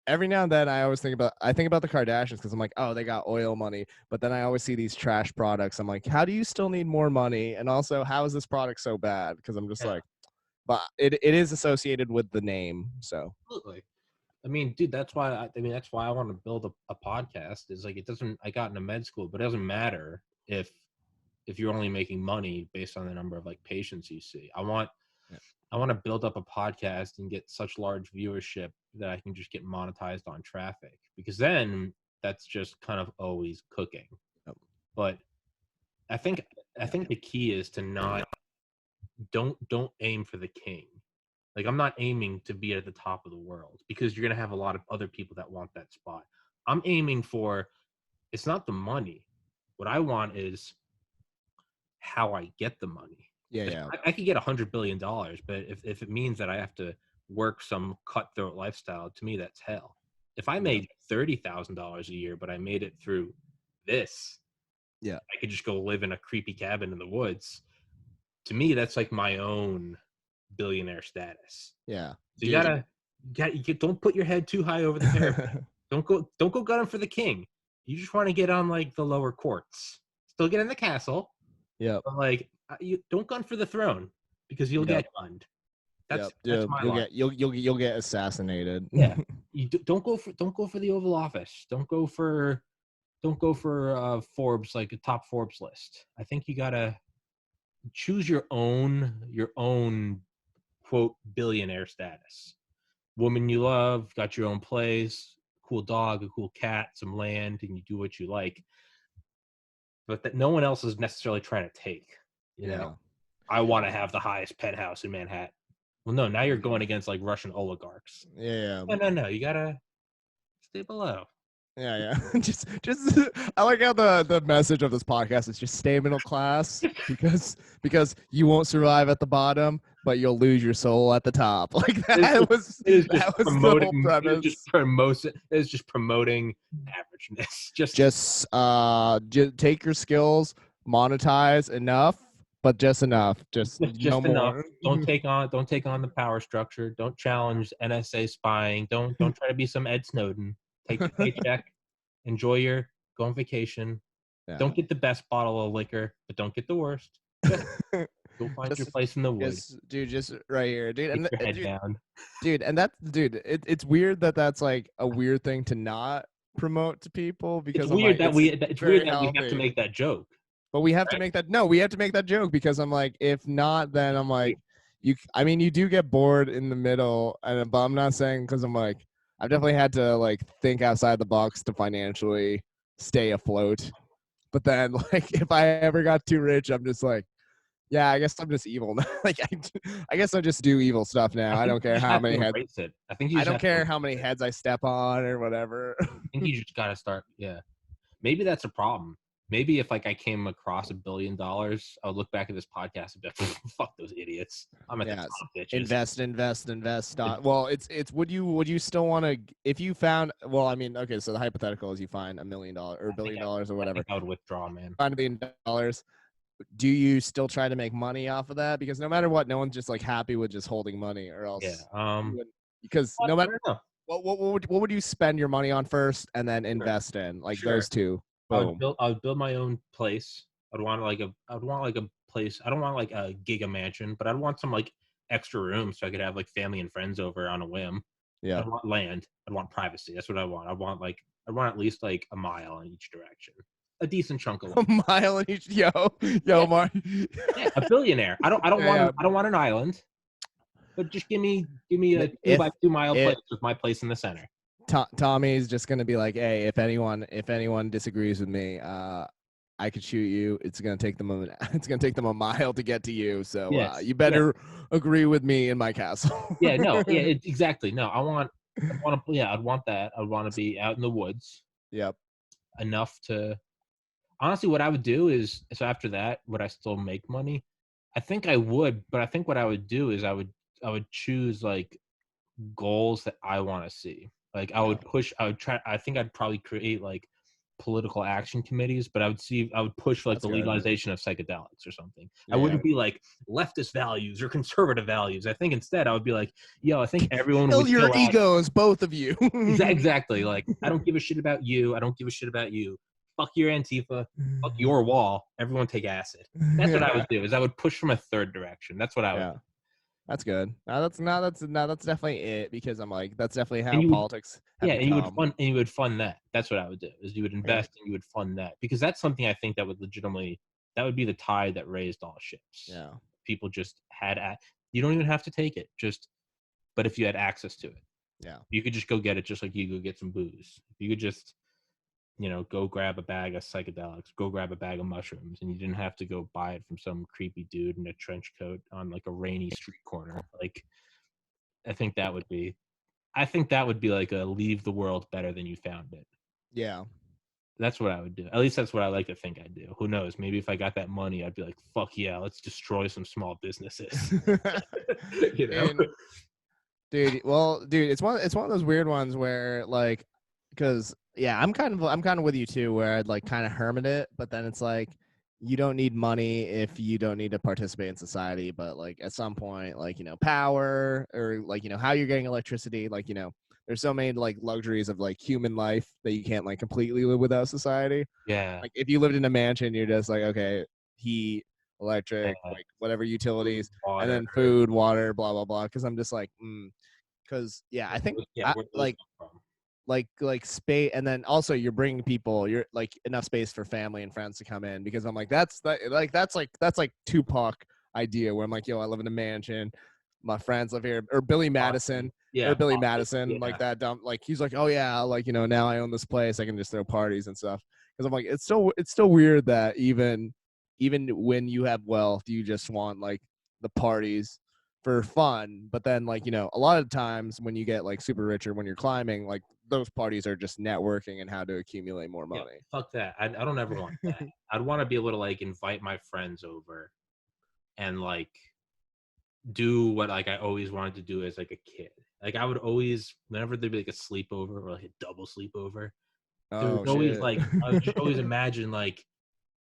every now and then I always think about the Kardashians because I'm like, oh, they got oil money, but then I always see these trash products. I'm like, how do you still need more money? And also, how is this product so bad? Because I'm just like, but it is associated with the name, so. Absolutely. I mean, dude, that's why I want to build a podcast. Is like, it doesn't. I got into med school, but it doesn't matter if you're only making money based on the number of like patients you see. I want to build up a podcast and get such large viewership that I can just get monetized on traffic, because then that's just kind of always cooking. But I think the key is to not don't aim for the king. Like, I'm not aiming to be at the top of the world, because you're going to have a lot of other people that want that spot. I'm aiming for, it's not the money. What I want is how I get the money. Yeah. I could get $100 billion, but if it means that I have to work some cutthroat lifestyle, to me, that's hell. If I made $30,000 a year, but I made it through this, I could just go live in a creepy cabin in the woods. To me, that's like my own billionaire status. Yeah. So you don't put your head too high over the parapet. Don't go gunning for the king. You just want to get on like the lower courts. Still get in the castle. Yeah. But like, you don't gun for the throne, because you'll get gunned. That's my life. You'll get assassinated. Yeah. You don't go for the Oval Office. Don't go for Forbes, like a top Forbes list. I think you gotta choose your own quote billionaire status. Woman you love, got your own place, cool dog, a cool cat, some land, and you do what you like. But that no one else is necessarily trying to take. You know, I want to have the highest penthouse in Manhattan. Well, no, now you're going against like Russian oligarchs. Yeah. No, you gotta stay below. Yeah. just I like how the message of this podcast is just stay middle class, because you won't survive at the bottom, but you'll lose your soul at the top. Like that was the whole premise. It's just promoting averageness. Just take your skills, monetize enough, but just enough. Just no enough. More. Don't take on the power structure. Don't challenge NSA spying. Don't try to be some Ed Snowden. Take the paycheck, go on vacation. Yeah. Don't get the best bottle of liquor, but don't get the worst. Go find your place in the woods. Just right here, dude. And your head down. Dude, and it's weird that that's like a weird thing to not promote to people, because it's weird that we have to make that joke. But we have to make that. No, we have to make that joke, because I'm like, if not, then I'm like, you do get bored in the middle, but I'm not saying, because I'm like, I've definitely had to like think outside the box to financially stay afloat. But then, like, if I ever got too rich, I'm just like, yeah, I guess I'm just evil now. Like, I guess I just do evil stuff now. I don't care how many heads. I don't care how many heads I step on or whatever. I think you just gotta start. Yeah, maybe that's a problem. Maybe if like I came across $1 billion, I would look back at this podcast and be like, "Fuck those idiots! I'm at the top, bitches." Invest. Well, it's would you still want to, if you found? Well, I mean, okay, so the hypothetical is you find $1 million or $1 billion or whatever. I would withdraw, man. Find $1 billion. Do you still try to make money off of that? Because no matter what, no one's just like happy with just holding money, or else. Yeah. Because no matter what would you spend your money on first, and then invest in, like those two? I would build my own place. I'd want like a place. I don't want like a giga mansion, but I'd want some like extra rooms so I could have like family and friends over on a whim. Yeah. I'd want land. I'd want privacy. That's what I want. I want at least like a mile in each direction. A decent chunk of land. A mile in each. Yo, Mark. Yeah, a billionaire. I don't want an island. But just give me a If 2-by-2 mile if place with my place in the center. Tommy's just gonna be like, hey, if anyone disagrees with me, I could shoot you. It's gonna take them a mile to get to you. So Yes. you better agree with me in my castle. Yeah. No. Yeah. Exactly. No. I'd want to. Yeah. I'd want that. I'd want to be out in the woods. Yep. Enough to. Honestly, what I would do is, so after that, would I still make money? I think I would, but I think what I would do is I would choose like goals that I want to see. Like I would try. I think I'd probably create like political action committees, but I would push for like the legalization of psychedelics or something. Yeah. I wouldn't be like leftist values or conservative values. I think instead I would be like, yo, I think everyone kill would your egos, both of you. Exactly. Like, I don't give a shit about you. I don't give a shit about you. Fuck your Antifa. Fuck your wall. Everyone take acid. That's what I would do. Is I would push from a third direction. That's what I would do. That's good. That's definitely it, because I'm like, that's definitely how politics have become. and you would fund that. That's what I would do. Is you would invest and you would fund that, because that's something I think that would be the tide that raised all ships. Yeah. People just you don't even have to take it. But if you had access to it. Yeah. You could just go get it, just like you go get some booze. You could just, go grab a bag of psychedelics, go grab a bag of mushrooms, and you didn't have to go buy it from some creepy dude in a trench coat on like a rainy street corner. Like, I think that would be like a leave the world better than you found it. Yeah. That's what I would do. At least that's what I like to think I'd do. Who knows? Maybe if I got that money, I'd be like, fuck yeah, let's destroy some small businesses. Dude, it's one of those weird ones where, like, because I'm kind of with you too, where I'd like kind of hermit it, but then it's like, you don't need money if you don't need to participate in society, but like at some point, like, power, or like, how you're getting electricity, like, there's so many like luxuries of like human life that you can't like completely live without society. Yeah. Like if you lived in a mansion, you're just like, okay, heat, electric, like whatever utilities, water, and then food, water, blah blah blah. Because I'm just like, because I think like space, and then also you're bringing people, you're like enough space for family and friends to come in, because I'm like, that's like Tupac idea, where I'm like, yo, I live in a mansion, my friends live here, or Billy Madison. Yeah, or Billy Madison, like that dumb, like he's like, oh yeah, like now I own this place, I can just throw parties and stuff. Because I'm like, it's still weird that even when you have wealth, you just want like the parties for fun. But then like, a lot of times when you get like super rich, or when you're climbing, like those parties are just networking and how to accumulate more money. Yeah, fuck that. I don't ever want that. I'd want to be able to like invite my friends over and like do what like I always wanted to do as like a kid. Like I would always, whenever there'd be like a sleepover or like a double sleepover, there was always like, I would just always imagine like,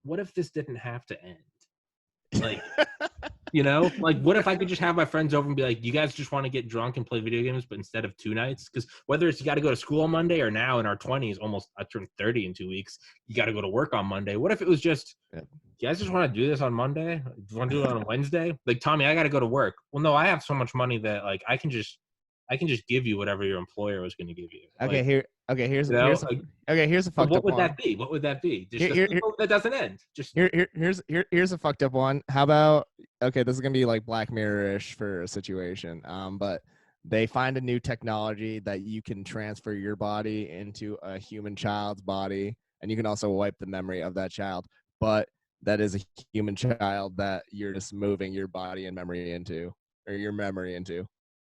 what if this didn't have to end? Like, like what if I could just have my friends over and be like, you guys just want to get drunk and play video games, but instead of 2 nights, because whether it's you got to go to school on Monday, or now in our 20s, almost I turned 30 in 2 weeks, you got to go to work on Monday. What if it was just, you guys just want to do this on Monday? Do you want to do it on a Wednesday? Like, Tommy, I got to go to work. Well, no, I have so much money that like I can just give you whatever your employer was going to give you. Okay, like, here's a fucked up one. What would that be? Just that doesn't end. Just here's a fucked up one. How about, okay, this is gonna be like Black Mirror-ish for a situation. But they find a new technology that you can transfer your body into a human child's body, and you can also wipe the memory of that child. But that is a human child that you're just moving your body and memory into, or your memory into.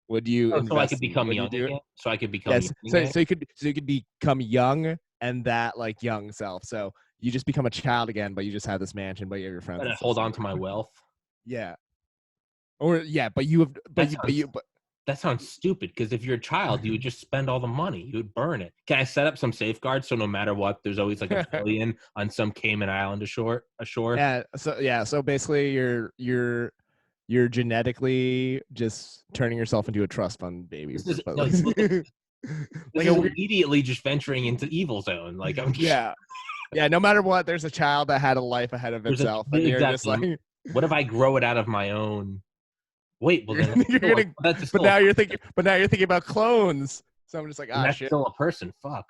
Would you invest? So I could become young again? So I could become young so you could become young, and that like young self. So you just become a child again, but you just have this mansion, but you have your friends. But hold on to my wealth. Yeah. Or but you have that sounds stupid, because if you're a child, you would just spend all the money. You would burn it. Can I set up some safeguards so no matter what, there's always like a billion on some Cayman Island ashore? Yeah. So basically, you're genetically just turning yourself into a trust fund baby. This is immediately just venturing into evil zone. Like I'm just, yeah. No matter what, there's a child that had a life ahead of itself, and you're just like, what if I grow it out of my own? Wait, well then but now you're thinking about clones. So I'm just like, that's shit. Still a person. Fuck.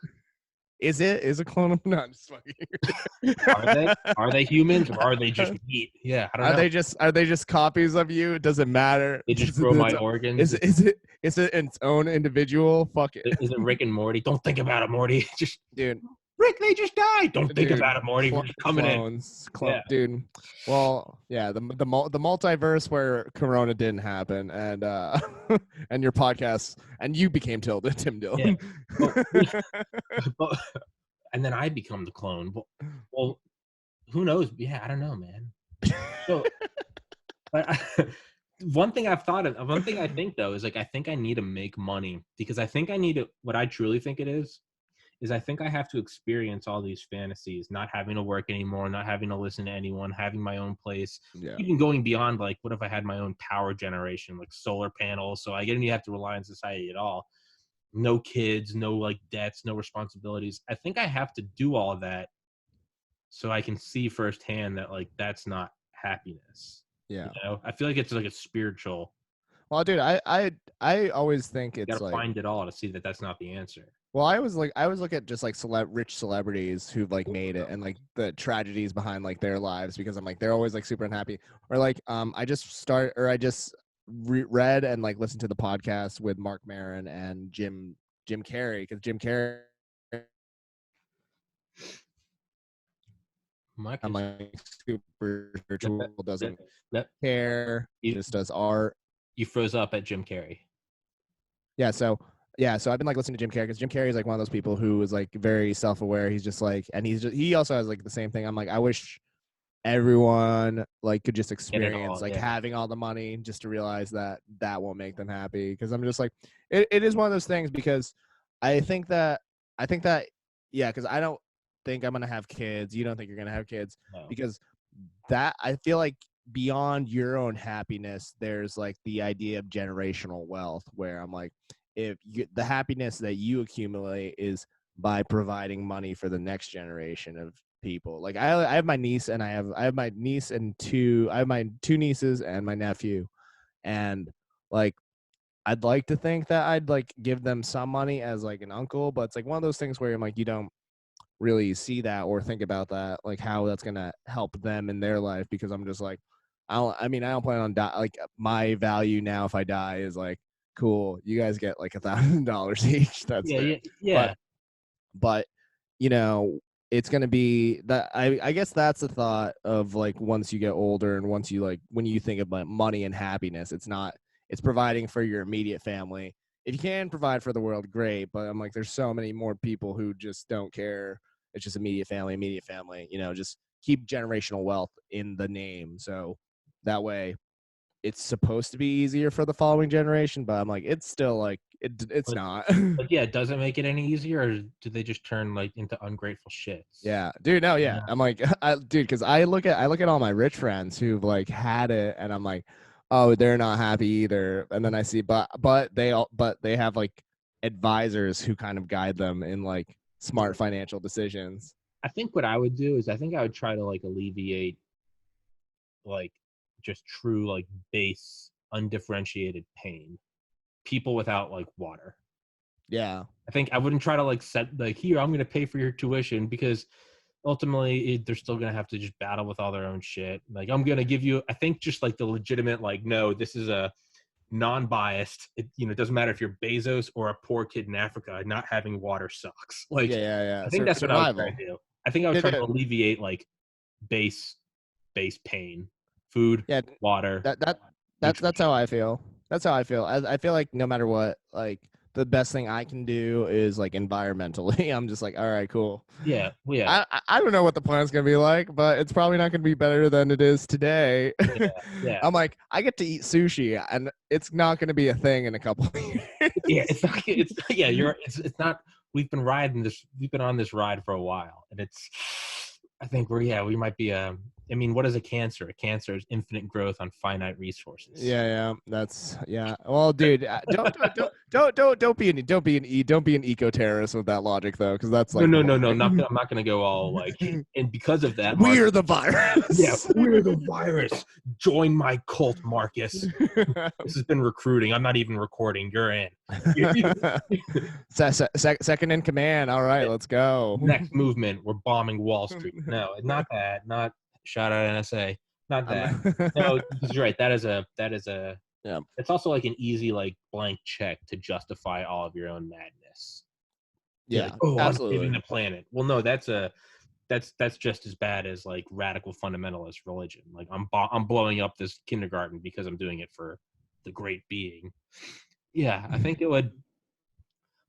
Is a clone of? No, I'm just fucking. Are they humans or are they just meat? Yeah, I don't know. Are they just copies of you? Does it matter? They just grow my organs. Is it its own individual? Fuck it. Is it Rick and Morty? Don't think about it, Morty. Just Dude. Rick, they just died. Don't think about it, Morty. We're just coming clones, dude. Well, yeah, the multiverse where Corona didn't happen, and and your podcast, and you became Tim Dillon. Yeah. And then I become the clone. Well, who knows? Yeah, I don't know, man. So, one thing I think though is like I think I need to make money because I think I need to. What I truly think it is I think I have to experience all these fantasies, not having to work anymore, not having to listen to anyone, having my own place, even going beyond like, what if I had my own power generation, like solar panels? So I didn't have to rely on society at all. No kids, no like debts, no responsibilities. I think I have to do all of that so I can see firsthand that like, that's not happiness. Yeah. You know? I feel like it's like a spiritual. Well, dude, I always think it's you gotta like find it all to see that that's not the answer. Well, I always look at just like rich celebrities who've like made it and like the tragedies behind like their lives because I'm like they're always like super unhappy. Or like I just read and like listened to the podcast with Mark Maron and Jim Carrey because Jim Carrey. I'm like super spiritual, doesn't care, just does art. You froze up at Jim Carrey. Yeah, so I've been like listening to Jim Carrey because Jim Carrey is like one of those people who is like very self-aware. He's just like, and he also has like the same thing. I'm like, I wish everyone like could just experience having all the money just to realize that won't make them happy. Because I'm just like, it is one of those things because I think that because I don't think I'm gonna have kids. You don't think you're gonna have kids because that I feel like beyond your own happiness, there's like the idea of generational wealth where I'm like, the happiness that you accumulate is by providing money for the next generation of people. Like I have my niece and I have my niece and I have my two nieces and my nephew, and like I'd like to think that I'd like give them some money as like an uncle, but it's like one of those things where I'm like you don't really see that or think about that, like how that's gonna help them in their life because I'm just like I don't plan on like my value now if I die is like cool, you guys get like $1,000 each. That's yeah. But you know, it's gonna be that I guess that's the thought of like once you get older and once you like when you think about money and happiness, it's providing for your immediate family. If you can provide for the world, great. But I'm like, there's so many more people who just don't care. It's just immediate family. You know, just keep generational wealth in the name. So that way, it's supposed to be easier for the following generation, but I'm like, it's still like it's not. But yeah, does it make it any easier, or do they just turn like into ungrateful shits? Yeah, dude. No, yeah. I'm like, dude, because I look at all my rich friends who've like had it, and I'm like, oh, they're not happy either. And then I see, but they have like advisors who kind of guide them in like smart financial decisions. I think what I would do is I think I would try to like alleviate like just true like base undifferentiated pain, people without like water. Yeah, I think I wouldn't try to like set like here I'm gonna pay for your tuition because ultimately they're still gonna have to just battle with all their own shit. Like I'm gonna give you, I think just like the legitimate like no, this is a non-biased. It doesn't matter if you're Bezos or a poor kid in Africa. Not having water sucks. Like yeah. I think that's what I would try to do. I think I would try to alleviate like base pain. Food, water. That's how I feel. That's how I feel. I feel like no matter what, like the best thing I can do is like environmentally. I'm just like, all right, cool. Yeah, yeah. I don't know what the plan's gonna be like, but it's probably not gonna be better than it is today. Yeah. I'm like, I get to eat sushi, and it's not gonna be a thing in a couple of years. Yeah, it's not. We've been on this ride for a while, and I think we might be I mean, what is a cancer? A cancer is infinite growth on finite resources. Yeah, that's Well, dude, don't be an eco terrorist with that logic though, because that's No, like no, the no, whole no. thing. I'm not gonna go all like, and because of that, We Mark. are the Yeah, virus. we're the virus. Join my cult, Marcus. This has been recruiting. I'm not even recording. You're in. Second in command. All right, let's go. Next movement, we're bombing Wall Street. No, not that. Not shout out NSA. Not that. No, because you're right. That is a Yeah. It's also like an easy like blank check to justify all of your own madness. You're Yeah, like, oh, I'm absolutely. saving the planet. Well, no, that's just as bad as like radical fundamentalist religion. Like I'm blowing up this kindergarten because I'm doing it for the great being. Yeah, I think it would.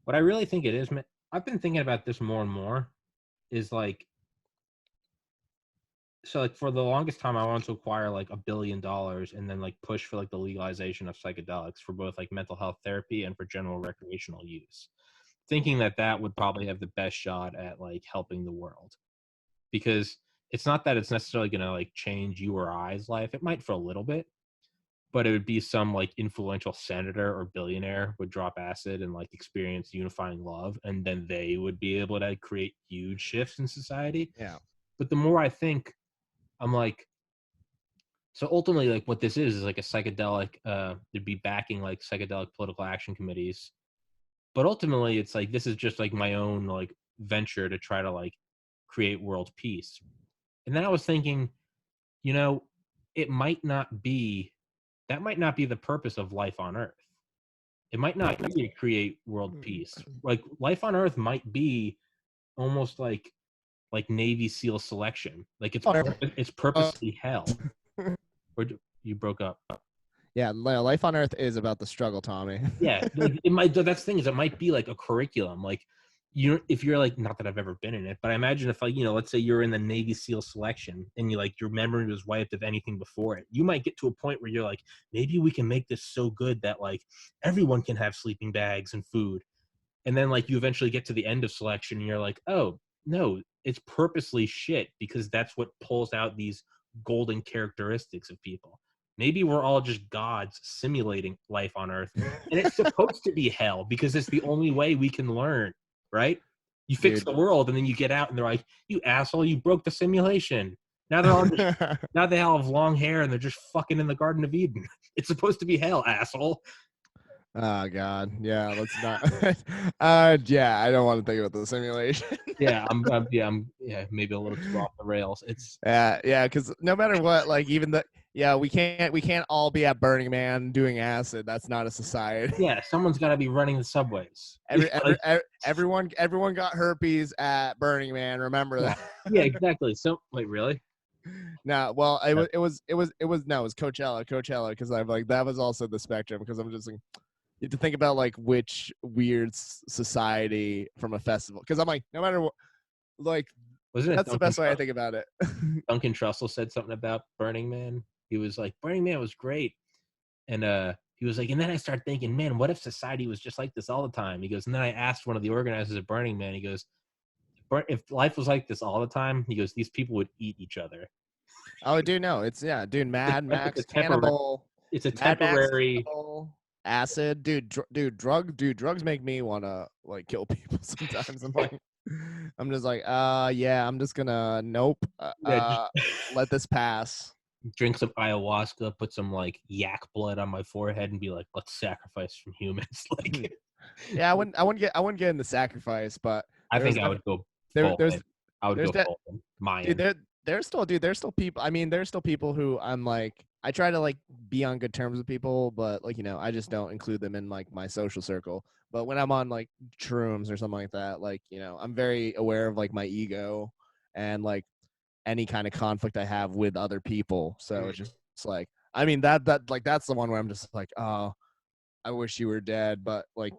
What I really think it is, man, I've been thinking about this more and more. Is like, so like for the longest time, I wanted to acquire like $1 billion and then like push for like the legalization of psychedelics for both like mental health therapy and for general recreational use, thinking that that would probably have the best shot at like helping the world. Because it's not that it's necessarily going to like change you or I's life. It might for a little bit, but it would be some like influential senator or billionaire would drop acid and like experience unifying love, and then they would be able to create huge shifts in society. Yeah. But the more I think, I'm like, so ultimately, like what this is like a psychedelic, they'd be backing like psychedelic political action committees. But ultimately, it's like, this is just like my own like venture to try to like create world peace. And then I was thinking, you know, it might not be, that might not be the purpose of life on Earth. It might not be to create world peace. Like life on Earth might be almost like Navy SEAL selection. Like it's purposely hell. Or you broke up. Yeah, life on Earth is about the struggle, Tommy. Yeah, like it might. That's the thing, is it might be like a curriculum. Like if you're like, not that I've ever been in it, but I imagine if like, let's say you're in the Navy SEAL selection and you like your memory was wiped of anything before it, you might get to a point where you're like, maybe we can make this so good that like everyone can have sleeping bags and food. And then like you eventually get to the end of selection and you're like, oh no, it's purposely shit because that's what pulls out these golden characteristics of people. Maybe we're all just gods simulating life on Earth, and it's supposed to be hell because it's the only way we can learn, right? You fix the world, and then you get out, and they're like, "You asshole! You broke the simulation." Now they're all just, now they all have long hair, and they're just fucking in the Garden of Eden. It's supposed to be hell, asshole. Oh God, yeah. Let's not. Yeah, I don't want to think about the simulation. Yeah, I'm maybe a little too off the rails. It's yeah, because no matter what, like even we can't all be at Burning Man doing acid. That's not a society. Yeah, someone's got to be running the subways. Everyone got herpes at Burning Man. Remember that? Yeah, exactly. So wait, really? No, well, it was Coachella because I'm like, that was also the spectrum, because I'm just like, you have to think about like which weird society from a festival, because I'm like, no matter what, like, that's the best way I think about it. Duncan Trussell said something about Burning Man. He was like, Burning Man was great, and he was like, and then I started thinking, man, what if society was just like this all the time? He goes, and then I asked one of the organizers of Burning Man, he goes, if life was like this all the time, he goes, these people would eat each other. Oh, dude, no, it's dude, Mad Max, cannibal. It's a temporary acid, drugs make me want to like kill people sometimes. I'm just like, yeah, I'm just gonna let this pass. Drink some ayahuasca, put some like yak blood on my forehead, and be like, let's sacrifice some humans. Like, yeah, I wouldn't get in the sacrifice, but I think I would go. Mayan. There's still people. I mean, there's still people who I'm like, I try to like be on good terms with people, but like, I just don't include them in like my social circle. But when I'm on like shrooms or something like that, like, I'm very aware of like my ego and like any kind of conflict I have with other people. So it's just like, I mean, that like, that's the one where I'm just like, oh, I wish you were dead. But like,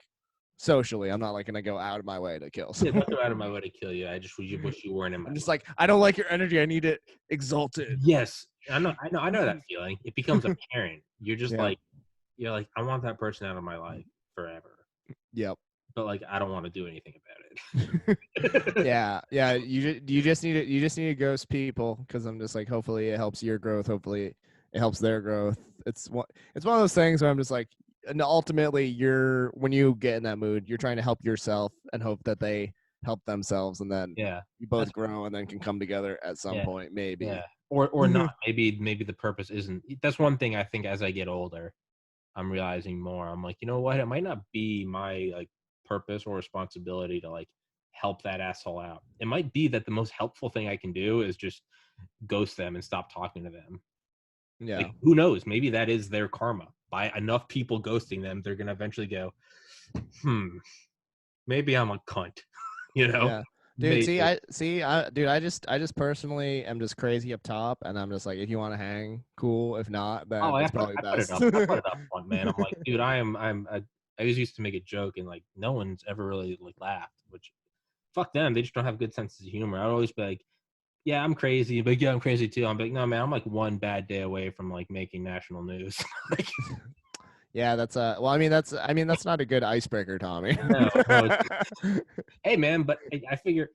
socially, I'm not like gonna go out of my way to kill someone. Yeah, don't go out of my way to kill you. I just wish you weren't in my. I'm just like, I don't like your energy. I need it exalted. Yes, I know that feeling. It becomes apparent. You're just like, I want that person out of my life forever. Yep. But like, I don't want to do anything about it. Yeah, you just need to ghost people, because I'm just like, hopefully it helps your growth, hopefully it helps their growth. It's one of those things where I'm just like, and ultimately when you get in that mood, you're trying to help yourself and hope that they help themselves, and then Yeah, you both that's grow and then can come together at some yeah, point, maybe. yeah, or not. Maybe the purpose isn't. That's one thing I think as I get older, I'm realizing more. I'm like, you know what? It might not be my like purpose or responsibility to like help that asshole out. It might be that the most helpful thing I can do is just ghost them and stop talking to them. Yeah. Like, who knows? Maybe that is their karma. By enough people ghosting them, they're gonna eventually go, maybe I'm a cunt. You know? Yeah. Dude, Maybe. dude, I just personally am just crazy up top, and I'm just like, if you want to hang, cool. If not, Oh, then it's probably I put it best. up. I put it up front, man. I'm like, dude, I always used to make a joke and like no one's ever really like laughed, which fuck them. They just don't have good senses of humor. I'd always be like, yeah, I'm crazy, but yeah, I'm crazy too. I'm like, no, man, I'm like one bad day away from like making national news. Like, Yeah, that's well, that's not a good icebreaker, Tommy. no. Hey, man, but I figure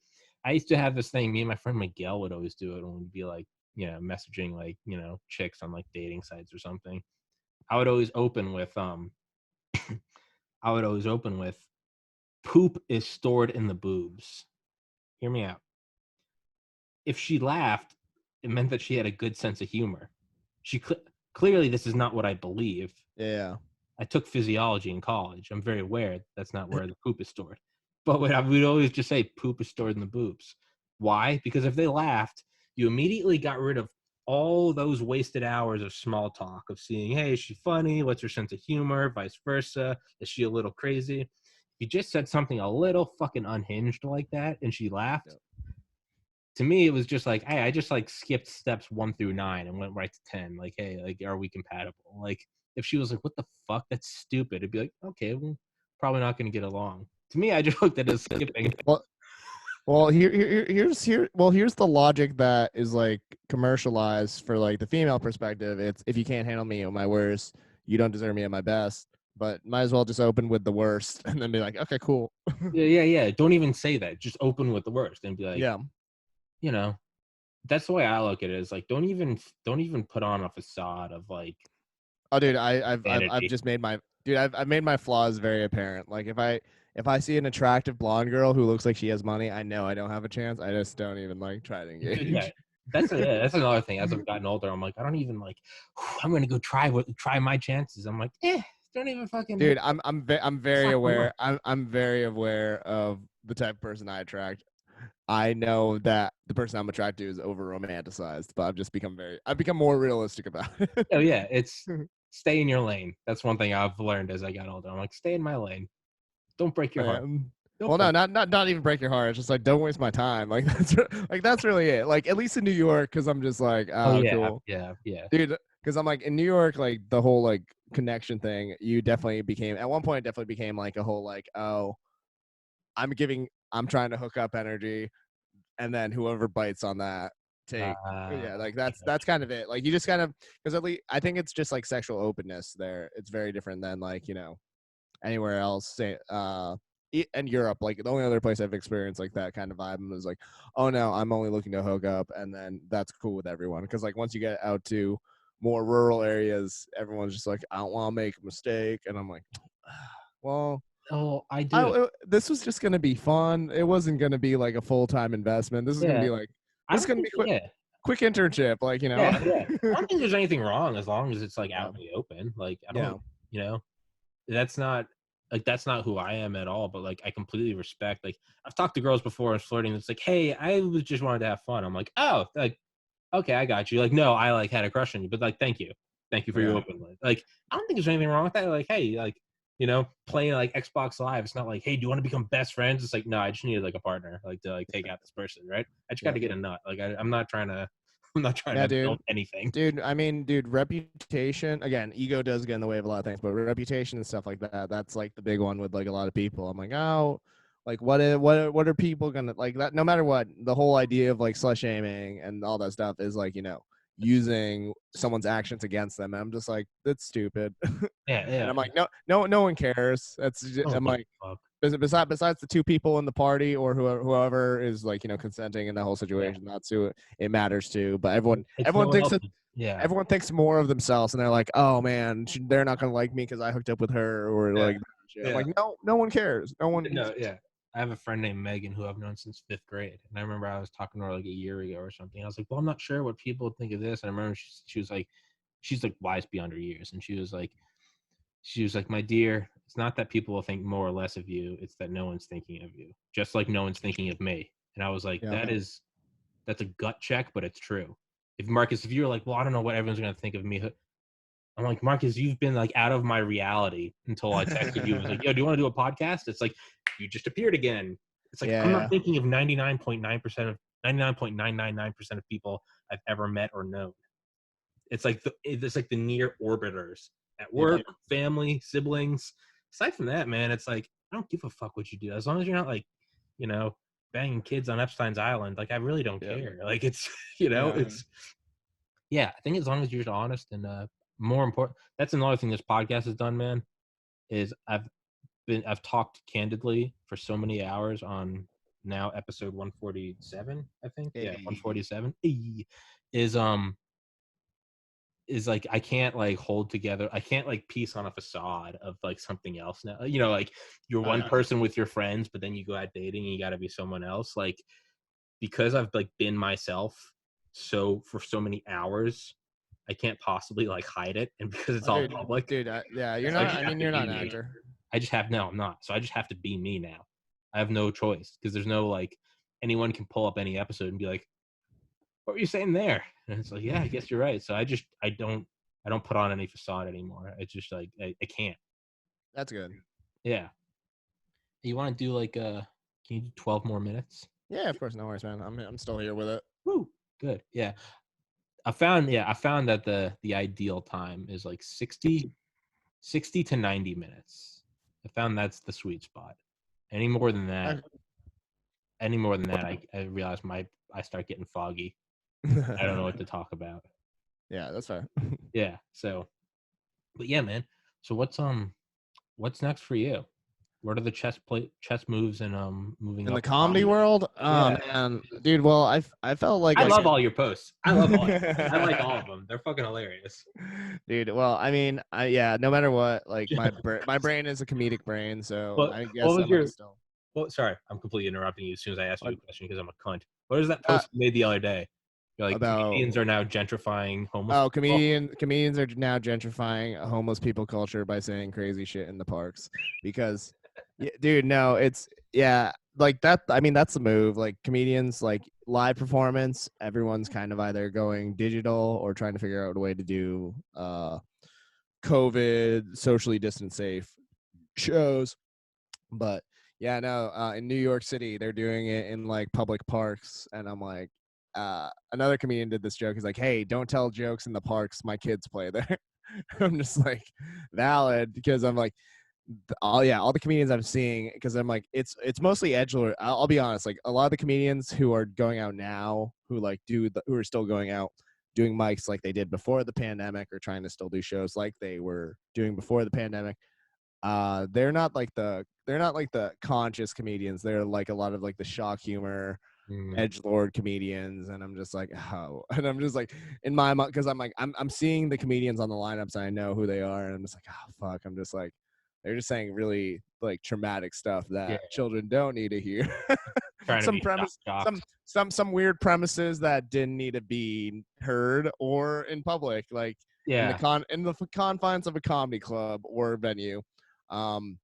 I used to have this thing. Me and my friend Miguel would always do it when we'd be like, messaging like, chicks on like dating sites or something. I would always open with I would always open with poop is stored in the boobs. Hear me out. If she laughed, it meant that she had a good sense of humor. She clearly this is not what I believe. Yeah. I took physiology in college. I'm very aware that's not where the poop is stored. But we'd always just say poop is stored in the boobs. Why? Because if they laughed, you immediately got rid of all those wasted hours of small talk of seeing, hey, is she funny? What's her sense of humor? Vice versa. Is she a little crazy? You just said something a little fucking unhinged like that and she laughed. Yep. To me, it was just like, hey, I just like skipped steps 1 through 9 and went right to 10. Like, hey, like, are we compatible? Like, if she was like, what the fuck? That's stupid. It'd be like, okay, well, probably not going to get along. To me, I just looked at it as skipping. Well, here's the logic that is like commercialized for like the female perspective. It's, if you can't handle me at my worst, you don't deserve me at my best. But might as well just open with the worst and then be like, okay, cool. Yeah. Don't even say that. Just open with the worst and be like, Yeah. you know, that's the way I look at it. Is like, don't even put on a facade of like Oh, dude, I've vanity. just made I've made my flaws very apparent. Like, if I see an attractive blonde girl who looks like she has money, I know I don't have a chance. I just don't even like try to Yeah, engage. that's another thing. As I've gotten older, I'm like, I don't even like. I'm gonna go try my chances. I'm like, don't even fucking. Dude, I'm It's very not gonna aware. work. I'm very aware of the type of person I attract. I know that the person I'm attracted to is over romanticized, but I've become more realistic about it. Oh yeah, it's stay in your lane. That's one thing I've learned as I got older. I'm like, stay in my lane. Don't break your heart. Don't Well, no, break. not even break your heart. It's just like, don't waste my time. Like, that's really it. Like, at least in New York, because I'm just like, Oh oh, yeah, cool, yeah. dude. Because I'm like, in New York, like the whole like connection thing, you definitely became, at one point, it definitely became like a whole like, oh, I'm trying to hook up energy, and then whoever bites on that, take. Yeah, like that's kind of it. Like, you just kind of, because at least I think it's just like sexual openness there. It's very different than like, anywhere else. Say and Europe, like the only other place I've experienced like that kind of vibe was like, oh no, I'm only looking to hook up, and then that's cool with everyone. Because like once you get out to more rural areas, everyone's just like, I don't want to make a mistake, and I'm like, well, Oh, I do. this was just gonna be fun. It wasn't gonna be like a full-time investment. This is gonna Yeah, be like, I this is don't gonna think. be Yeah, quick internship, like, yeah. I don't think there's anything wrong as long as it's like Yeah. out in the open. Like I Yeah. don't, you know, that's not that's not who I am at all. But like I completely respect. Like I've talked to girls before and flirting. It's like, hey, I was just wanted to have fun. I'm like, oh, like okay, I got you. Like no, I like had a crush on you, but like thank you for your Yeah. openness. Like I don't think there's anything wrong with that. Like hey, like playing like Xbox Live. It's not like hey, do you want to become best friends? It's like no, I just need like a partner, like to like take out this person, right? I just got Yeah. to get a nut. Like I'm not trying to. I'm not trying Yeah, to build dude. anything. Dude, reputation, again, ego does get in the way of a lot of things, but reputation and stuff like that, that's like the big one with like a lot of people. I'm like, oh, like what are people gonna like that? No matter what, the whole idea of like slut shaming and all that stuff is like, using someone's actions against them. And I'm just like, that's stupid. Yeah, And yeah. I'm like, no one cares. No one I'm gives like, a fuck. besides the two people in the party or whoever is like, consenting in the whole Yeah. situation, that's who it matters to. But It's no everyone one thinks else. that Yeah. everyone thinks more of themselves, and they're like, oh man, they're not gonna like me because I hooked up with her, or Yeah. like, I'm Yeah. like, no one cares. No one. No, yeah. I have a friend named Megan who I've known since 5th grade. And I remember I was talking to her like a year ago or something. I was like, well, I'm not sure what people think of this. And I remember she was like, she's like wise beyond her years. And she was like, my dear, it's not that people will think more or less of you. It's that no one's thinking of you. Just like no one's thinking of me. And I was like, Yeah. that's a gut check, but it's true. If you're like, well, I don't know what everyone's going to think of me. I'm like, Marcus, you've been like out of my reality until I texted you. I was like, yo, do you want to do a podcast? It's like, you just appeared again. It's like, I'm not thinking of 99.999% of people I've ever met or known. It's like the near orbiters at work, family, siblings. Aside from that, man, it's like, I don't give a fuck what you do. As long as you're not like, banging kids on Epstein's Island, like I really don't care. Like it's, it's, I think as long as you're honest and more important, that's another thing this podcast has done, man, is I've talked candidly for so many hours on now episode 147, I think. Yeah, 147 is like I can't like hold together. I can't like piece on a facade of like something else now. Like you're one person with your friends, but then you go out dating and you got to be someone else. Like because I've like been myself for so many hours, I can't possibly like hide it, and because it's all public, dude. You're so not. I mean, you're not an me. actor. I'm not. So I just have to be me now. I have no choice because there's no like anyone can pull up any episode and be like, "What were you saying there?" And it's like, "Yeah, I guess you're right." So I don't put on any facade anymore. It's just like I can't. That's good. Yeah. You want to do like can you do 12 more minutes? Yeah, of course, no worries, man. I'm still here with it. Woo. Good. Yeah. I found that the ideal time is like 60 to 90 minutes. I found that's the sweet spot. Any more than that, I realize I start getting foggy. I don't know what to talk about. Yeah, that's fair. Yeah. So, but yeah, man. So what's next for you? What are the chess moves and moving In up the comedy world, oh man, dude. Well, I felt like I love all your posts. I love all. I like all of them. They're fucking hilarious, dude. Well, I mean, no matter what, like my brain is a comedic brain, so I guess what was I'm gonna still. Well, sorry, I'm completely interrupting you as soon as I asked you a question because I'm a cunt. What is that Uh, post you made the other day? You're like, about comedians are now gentrifying homeless people. comedians are now gentrifying homeless people culture by saying crazy shit in the parks because, dude, no, it's like that. I mean, that's the move. Like comedians, like live performance, everyone's kind of either going digital or trying to figure out a way to do COVID socially distant safe shows. But yeah, no, in New York City, they're doing it in like public parks, and I'm like, another comedian did this joke. He's like, "Hey, don't tell jokes in the parks. My kids play there." I'm just like, valid, because I'm like, all the comedians I'm seeing, because I'm like, it's mostly edgelord. I'll be honest, like a lot of the comedians who are going out now, who are still going out doing mics like they did before the pandemic, or trying to still do shows like they were doing before the pandemic. They're not like the conscious comedians. They're like a lot of like the shock humor edgelord comedians, and I'm just like, oh, and I'm just like in my mind, because I'm like I'm seeing the comedians on the lineups and I know who they are, and I'm just like, oh fuck, I'm just like, they're just saying really like traumatic stuff that children don't need to hear. Some weird premises that didn't need to be heard or in public, like in the confines of a comedy club or venue. And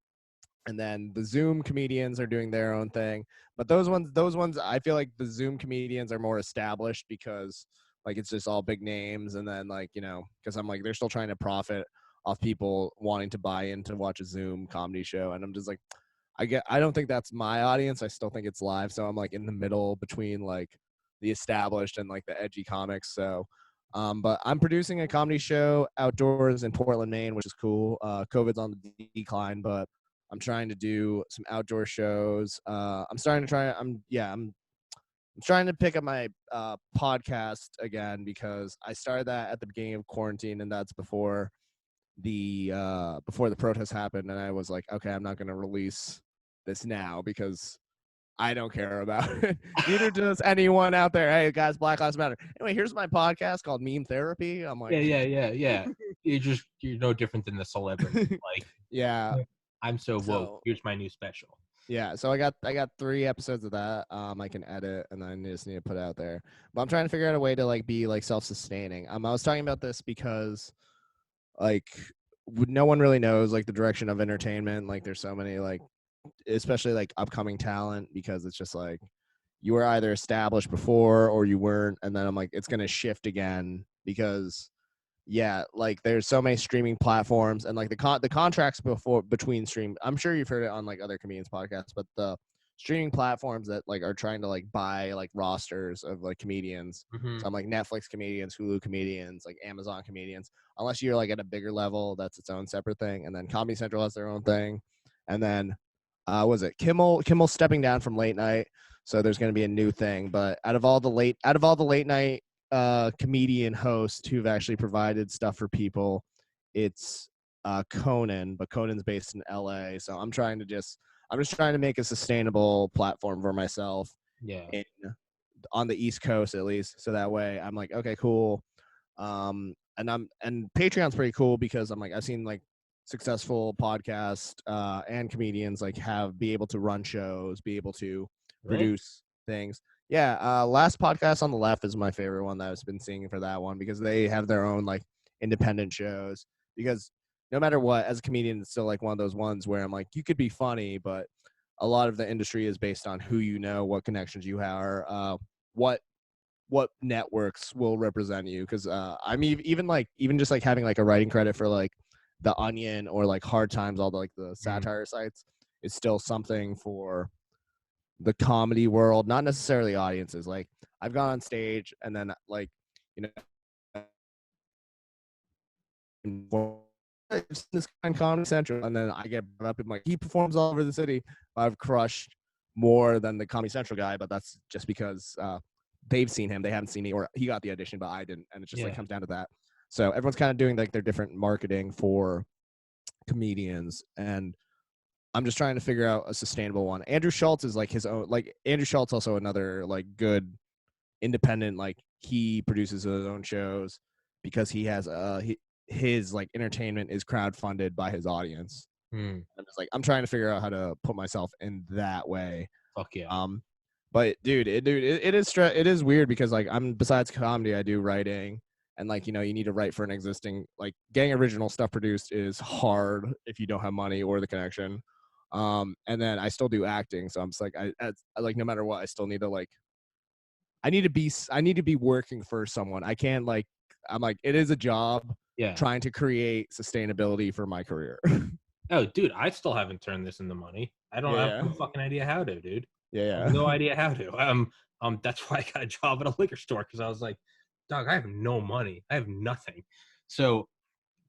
then the Zoom comedians are doing their own thing, but those ones, I feel like the Zoom comedians are more established because like it's just all big names, and then like because I'm like, they're still trying to profit off people wanting to buy in to watch a Zoom comedy show, and I'm just like, I don't think that's my audience. I still think it's live, so I'm like in the middle between like the established and like the edgy comics. So but I'm producing a comedy show outdoors in Portland, Maine, which is cool. COVID's on the decline, but I'm trying to do some outdoor shows. I'm I'm trying to pick up my podcast again because I started that at the beginning of quarantine, and that's before the protests happened. And I was like, okay, I'm not going to release this now because I don't care about it. Neither does anyone out there. Hey, guys, Black Lives Matter. Anyway, here's my podcast called Meme Therapy. I'm like, Yeah. You're no different than the celebrity. Like, yeah. I'm so woke. So, Here's my new special. yeah, so I got 3 episodes of that. I can edit and then I just need to put it out there. But I'm trying to figure out a way to like be like self-sustaining. I was talking about this because like no one really knows like the direction of entertainment. Like there's so many like especially like upcoming talent because it's just like you were either established before or you weren't, and then I'm like it's gonna shift again because yeah, like there's so many streaming platforms and like the contracts between stream. I'm sure you've heard it on like other comedians podcasts, but the streaming platforms that like are trying to like buy like rosters of like comedians. Mm-hmm. So I'm like Netflix comedians, Hulu comedians, like Amazon comedians. Unless you're like at a bigger level, that's its own separate thing. And then Comedy Central has their own thing. And then was it Kimmel stepping down from late night. So there's going to be a new thing. But out of all the late night comedian hosts who've actually provided stuff for people, it's Conan, but Conan's based in LA. So I'm just trying to make a sustainable platform for myself. Yeah. On the East Coast at least. So that way I'm like, okay, cool. And Patreon's pretty cool because I'm like, I've seen like successful podcast and comedians like be able to run shows, be able to produce things. Yeah, Last Podcast on the Left is my favorite one that I've been seeing for that one because they have their own like independent shows. Because no matter what, as a comedian, it's still like one of those ones where I'm like, you could be funny, but a lot of the industry is based on who you know, what connections you have, what networks will represent you. Because I'm even just like having like a writing credit for like The Onion or like Hard Times, all the like the satire sites is still something for the comedy world, not necessarily audiences. Like I've gone on stage and then like, you know, this kind of Comedy Central, and then I get brought up and like he performs all over the city. I've crushed more than the Comedy Central guy, but that's just because they've seen him, they haven't seen me, or he got the audition but I didn't, and it just like comes down to that. So everyone's kind of doing like their different marketing for comedians, and I'm just trying to figure out a sustainable one. Andrew Schultz is like his own, like Andrew Schultz also another like good independent, like he produces his own shows because he has his like entertainment is crowdfunded by his audience. I'm just like I'm trying to figure out how to put myself in that way. Fuck yeah. But dude, it is weird because like I'm besides comedy, I do writing. And like, you know, you need to write for an existing, like getting original stuff produced is hard if you don't have money or the connection. And then I still do acting. So I'm just like, I like, no matter what, I still need to like, I need to be working for someone. I can't like, I'm like, it is a job trying to create sustainability for my career. Oh, dude, I still haven't turned this into money. I don't have no fucking idea how to, dude. Yeah. I have no idea how to. That's why I got a job at a liquor store because I was like, dog, I have no money. I have nothing. So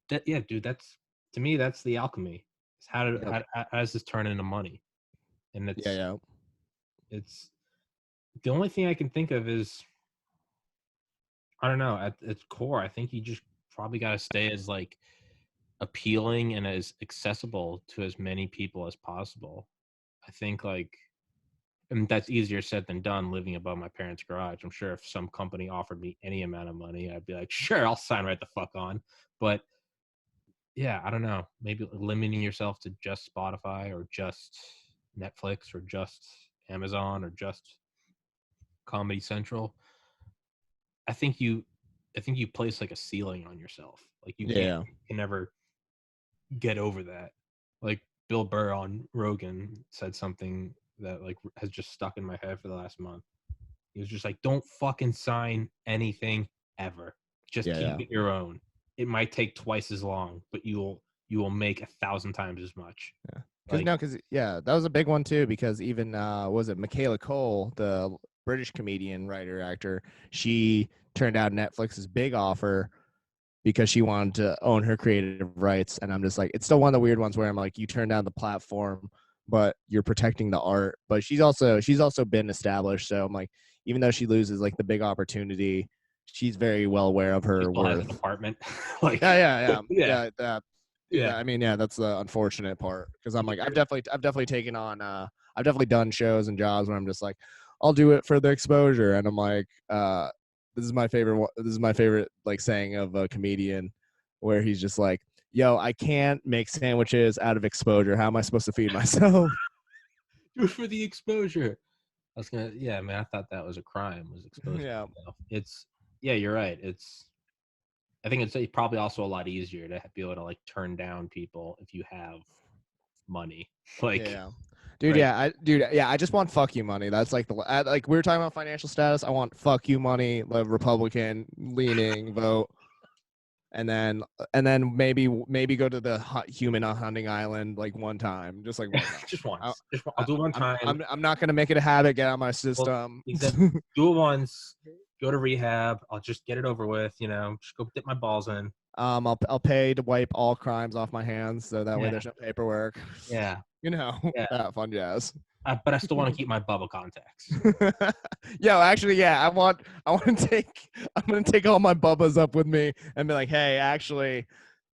that, yeah, dude, that's to me, that's the alchemy. It's how does this turn into money? And it's it's the only thing I can think of is I don't know, at its core, I think you just probably got to stay as like appealing and as accessible to as many people as possible. I think like and that's easier said than done living above my parents' garage. I'm sure if some company offered me any amount of money, I'd be like, sure, I'll sign right the fuck on. But yeah, I don't know. Maybe limiting yourself to just Spotify or just Netflix or just Amazon or just Comedy Central. I think you place like a ceiling on yourself. Like you can never get over that. Like Bill Burr on Rogan said something that like has just stuck in my head for the last month. He was just like, don't fucking sign anything ever. Just keep it your own. It might take twice as long, but you will make 1,000 times as much. Because that was a big one too. Because even was it Michaela Cole, the British comedian, writer, actor? She turned out Netflix's big offer because she wanted to own her creative rights. And I'm just like, it's still one of the weird ones where I'm like, you turn down the platform, but you're protecting the art. But she's also been established. So I'm like, even though she loses like the big opportunity, she's very well aware of her Still has an worth. apartment. Like, Yeah. yeah. I mean, yeah, that's the unfortunate part because I'm like, I've definitely taken on, I've definitely done shows and jobs where I'm just like, I'll do it for the exposure, and I'm like, this is my favorite. This is my favorite like saying of a comedian, where he's just like, "Yo, I can't make sandwiches out of exposure. How am I supposed to feed myself?" Do it for the exposure. I was gonna, yeah, man. I thought that was a crime. Was exposing Yeah. yourself. It's, yeah, you're right. I think it's probably also a lot easier to be able to like turn down people if you have money. Like, Yeah. Dude, right? I just want fuck you money. That's like like we were talking about financial status. I want fuck you money, the Republican leaning vote, and then maybe go to the human hunting island like one time, just like one time. Just once. I'll do it one time. I'm not gonna make it a habit. Get out of my Well, system. exactly. Do it once. Go to rehab. I'll just get it over with. Just go dip my balls in. I'll pay to wipe all crimes off my hands, so that way Yeah. there's no paperwork. Yeah. Yeah. That fun jazz. But I still want to keep my Bubba contacts. Yo, actually, yeah, I'm gonna take all my Bubbas up with me and be like, hey, actually,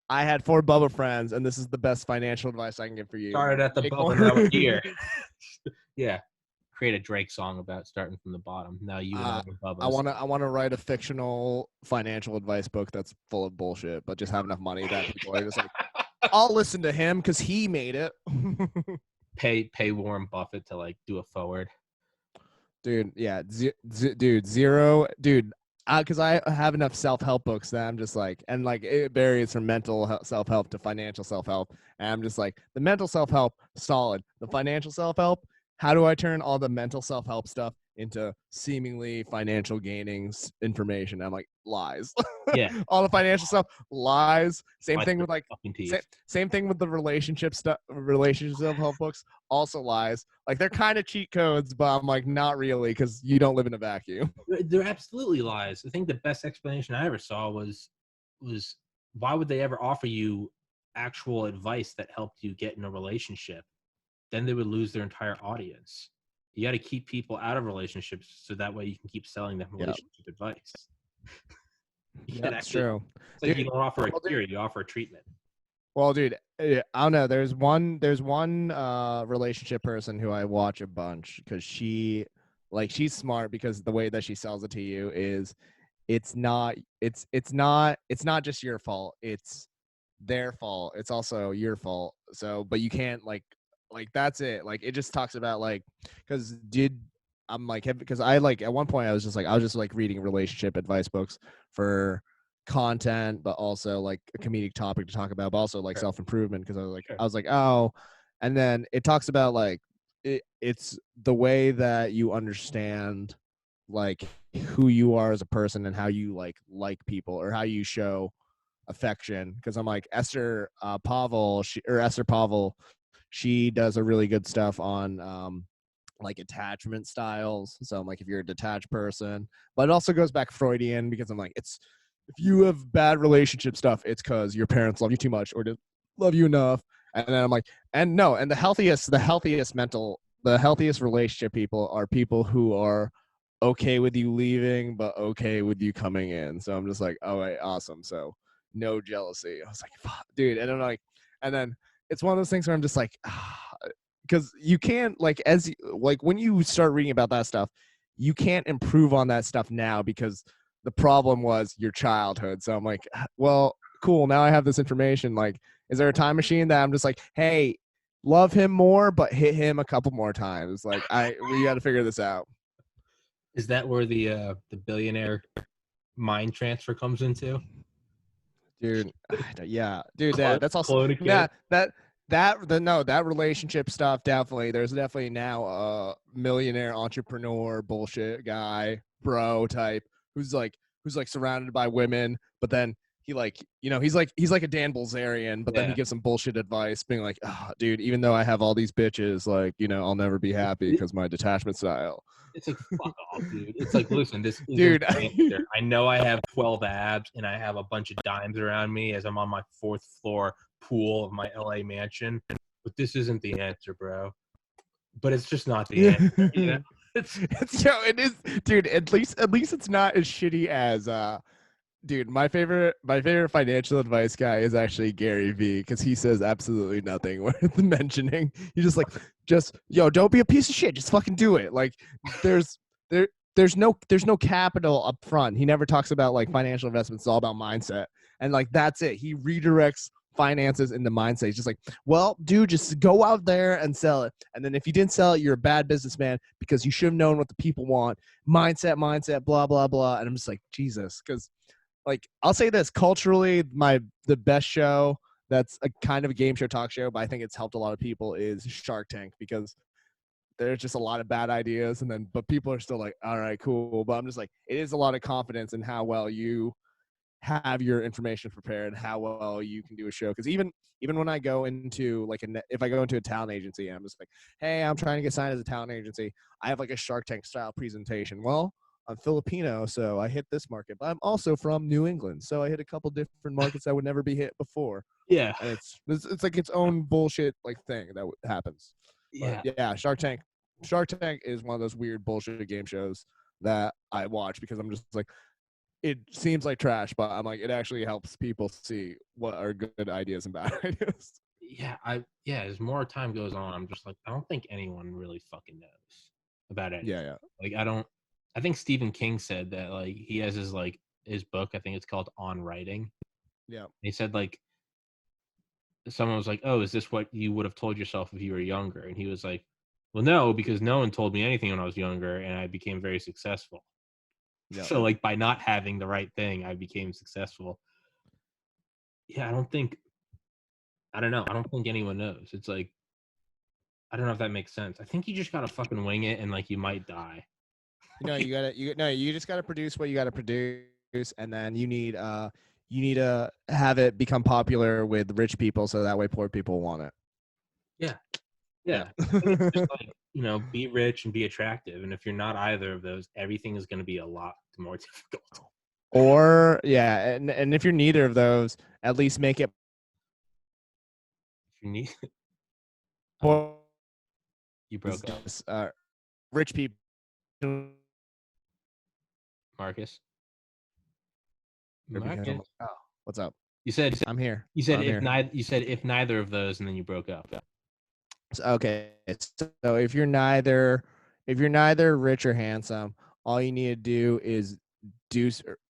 I had 4 Bubba friends, and this is the best financial advice I can give for you. Started at the Bubba, now we're here. Yeah. Create a Drake song about starting from the bottom. Now you and all the Bubbas. I wanna write a fictional financial advice book that's full of bullshit, but just have enough money that people are just like, I'll listen to him because he made it. Pay Warren Buffett to like do a forward. Dude, yeah, dude, zero, dude. Because I have enough self-help books that I'm just like, and like it varies from mental self-help to financial self-help, and I'm just like, the mental self-help, solid. The financial self-help, how do I turn all the mental self-help stuff into seemingly financial gaining information? I'm like, lies. Yeah. All the financial stuff, lies. Same thing with like, same thing with the relationship self-help books, also lies. Like they're kind of cheat codes, but I'm like, not really, because you don't live in a vacuum. They're absolutely lies. I think the best explanation I ever saw was why would they ever offer you actual advice that helped you get in a relationship? Then they would lose their entire audience. You got to keep people out of relationships so that way you can keep selling them relationship advice. Yeah, that's true. It's like, dude, you don't offer a cure, you offer a treatment. Well, dude, I don't know. There's one relationship person who I watch a bunch because she's smart, because the way that she sells it to you is it's not just your fault. It's their fault. It's also your fault. So, but you can't like that's it. Like it just talks about like, because I like at one point I was just like reading relationship advice books for content, but also like a comedic topic to talk about, but also like self-improvement, because I was like, oh, and then it talks about like it's the way that you understand like who you are as a person and how you like people or how you show affection. Because I'm like Esther Pavel, she does a really good stuff on like attachment styles. So I'm like, if you're a detached person, but it also goes back Freudian, because I'm like, if you have bad relationship stuff, it's because your parents love you too much or didn't love you enough. And then I'm like, and no, and the healthiest relationship people are people who are okay with you leaving, but okay with you coming in. So I'm just like, all right, awesome. So no jealousy. I was like, fuck, dude. And I'm like, and then it's one of those things where I'm just like, because you can't like when you start reading about that stuff, you can't improve on that stuff now because the problem was your childhood. So I'm like, well, cool. Now I have this information. Like, is there a time machine that I'm just like, hey, love him more, but hit him a couple more times? Like, we got to figure this out. Is that where the billionaire mind transfer comes into? Dude, yeah, dude, that's also that relationship stuff. Definitely, there's definitely now a millionaire entrepreneur bullshit guy, bro type who's like surrounded by women, but then he like, he's like a Dan Bilzerian, but then he gives some bullshit advice, being like, oh, dude, even though I have all these bitches, like, I'll never be happy because my detachment style. It's like, fuck off, dude. It's like, listen, this is dude. I know I have 12 abs and I have a bunch of dimes around me as I'm on my 4th floor pool of my LA mansion, but this isn't the answer, bro. But it's just not the answer. It is, dude. At least it's not as shitty as dude. My favorite financial advice guy is actually Gary V, because he says absolutely nothing worth mentioning. He's just like, don't be a piece of shit. Just fucking do it. Like, there's no capital up front. He never talks about like financial investments. It's all about mindset, and like that's it. He redirects finances into mindset. He's just like, well, dude, just go out there and sell it. And then if you didn't sell it, you're a bad businessman because you should have known what the people want. Mindset, blah, blah, blah. And I'm just like, Jesus. Because like, I'll say this, culturally, the best show that's a kind of a game show talk show, but I think it's helped a lot of people, is Shark Tank, because there's just a lot of bad ideas, but people are still like, all right, cool. But I'm just like, it is a lot of confidence in how well you have your information prepared, how well you can do a show. Because even when I go into like if I go into a talent agency, I'm just like, hey, I'm trying to get signed as a talent agency. I have like a Shark Tank style presentation. Well, I'm Filipino, so I hit this market, but I'm also from New England, so I hit a couple different markets that would never be hit before. Yeah, and it's like its own bullshit like thing that happens. yeah, But yeah, Shark Tank is one of those weird bullshit game shows that I watch because I'm just like, it seems like trash, but I'm like, it actually helps people see what are good ideas and bad ideas. As more time goes on, I'm just like, I don't think anyone really fucking knows about anything. Yeah. Like, I think Stephen King said that, like, he has his book, I think it's called On Writing. Yeah. He said, like, someone was like, oh, is this what you would have told yourself if you were younger? And he was like, well, no, because no one told me anything when I was younger, and I became very successful. Yeah. So, like, by not having the right thing, I became successful. Yeah, I don't think anyone knows. It's like, I don't know if that makes sense. I think you just gotta fucking wing it, and like, you might die. You just gotta produce what you gotta produce, and then you need to have it become popular with rich people, so that way poor people want it. Yeah. I think it's just like, be rich and be attractive, and if you're not either of those, everything is going to be a lot more difficult. Or and if you're neither of those, at least make it. If you need, you broke up. Rich people. Marcus. Oh, what's up? You said I'm here. You said if neither of those, and then you broke up. Okay, so if you're neither rich or handsome, all you need to do is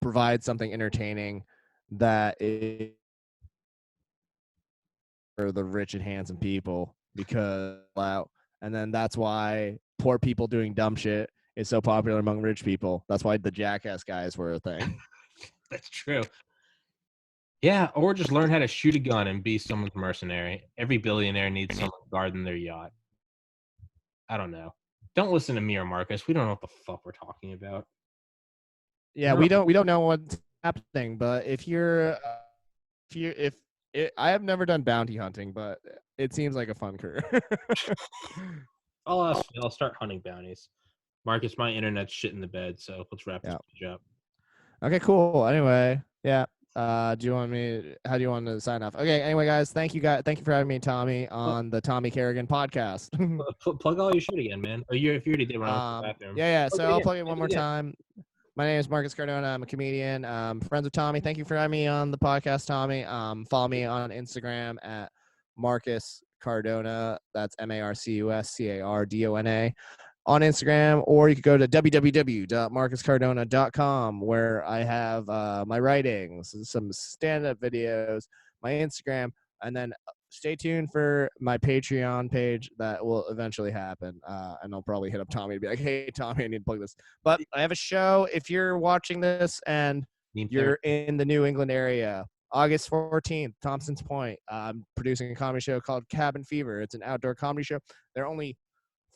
provide something entertaining that is for the rich and handsome people, because and then that's why poor people doing dumb shit is so popular among rich people. That's why the Jackass guys were a thing. That's true. Yeah, or just learn how to shoot a gun and be someone's mercenary. Every billionaire needs someone guarding their yacht. I don't know. Don't listen to me or Marcus. We don't know what the fuck we're talking about. Yeah, we don't know what's happening. But I have never done bounty hunting, but it seems like a fun career. I'll start hunting bounties. Marcus, my internet's shit in the bed, so let's wrap this up. Okay, cool. Anyway, yeah. How do you want to sign off? Okay, anyway, guys, thank you for having me, Tommy, on the Tommy Kerrigan podcast. Plug all your shit again, man. If you already did when I went to the bathroom. Yeah. So I'll plug it one more time. My name is Marcus Cardona. I'm a comedian. Friends with Tommy. Thank you for having me on the podcast, Tommy. Follow me on Instagram at Marcus Cardona. That's MarcusCardona on Instagram, or you could go to www.marcuscardona.com, where I have my writings, some stand-up videos, my Instagram, and then stay tuned for my Patreon page that will eventually happen. And I'll probably hit up Tommy and be like, hey, Tommy, I need to plug this. But I have a show. If you're watching this and you're in the New England area, August 14th, Thompson's Point, I'm producing a comedy show called Cabin Fever. It's an outdoor comedy show. There are only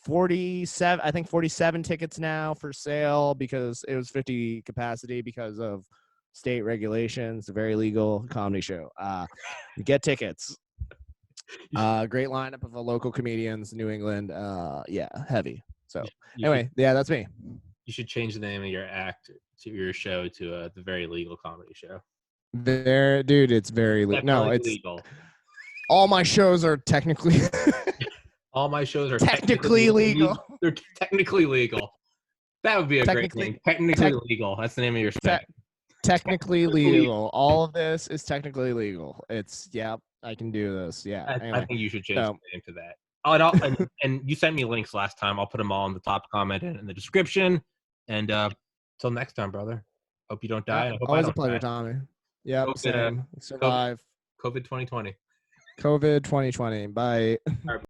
47 tickets now for sale, because it was 50 capacity because of state regulations. A very legal comedy show. Get tickets. Great lineup of local comedians, New England. Heavy. So anyway, that's me. You should change the name of your act to your show to the Very Legal Comedy Show. Dude, it's very legal. No, it's legal. All my shows are technically All my shows are Technically legal. They're technically legal. That would be a great name. Technically legal. That's the name of your show. Technically legal. All of this is technically legal. It's I can do this. Yeah. Anyway, I think you should change the name to that. Oh, and you sent me links last time. I'll put them all in the top comment and in the description. And till next time, brother. Hope you don't die. And I hope always I don't a pleasure, die. Tommy. Yeah, same. Survive. COVID 2020. COVID 2020. Bye. All right.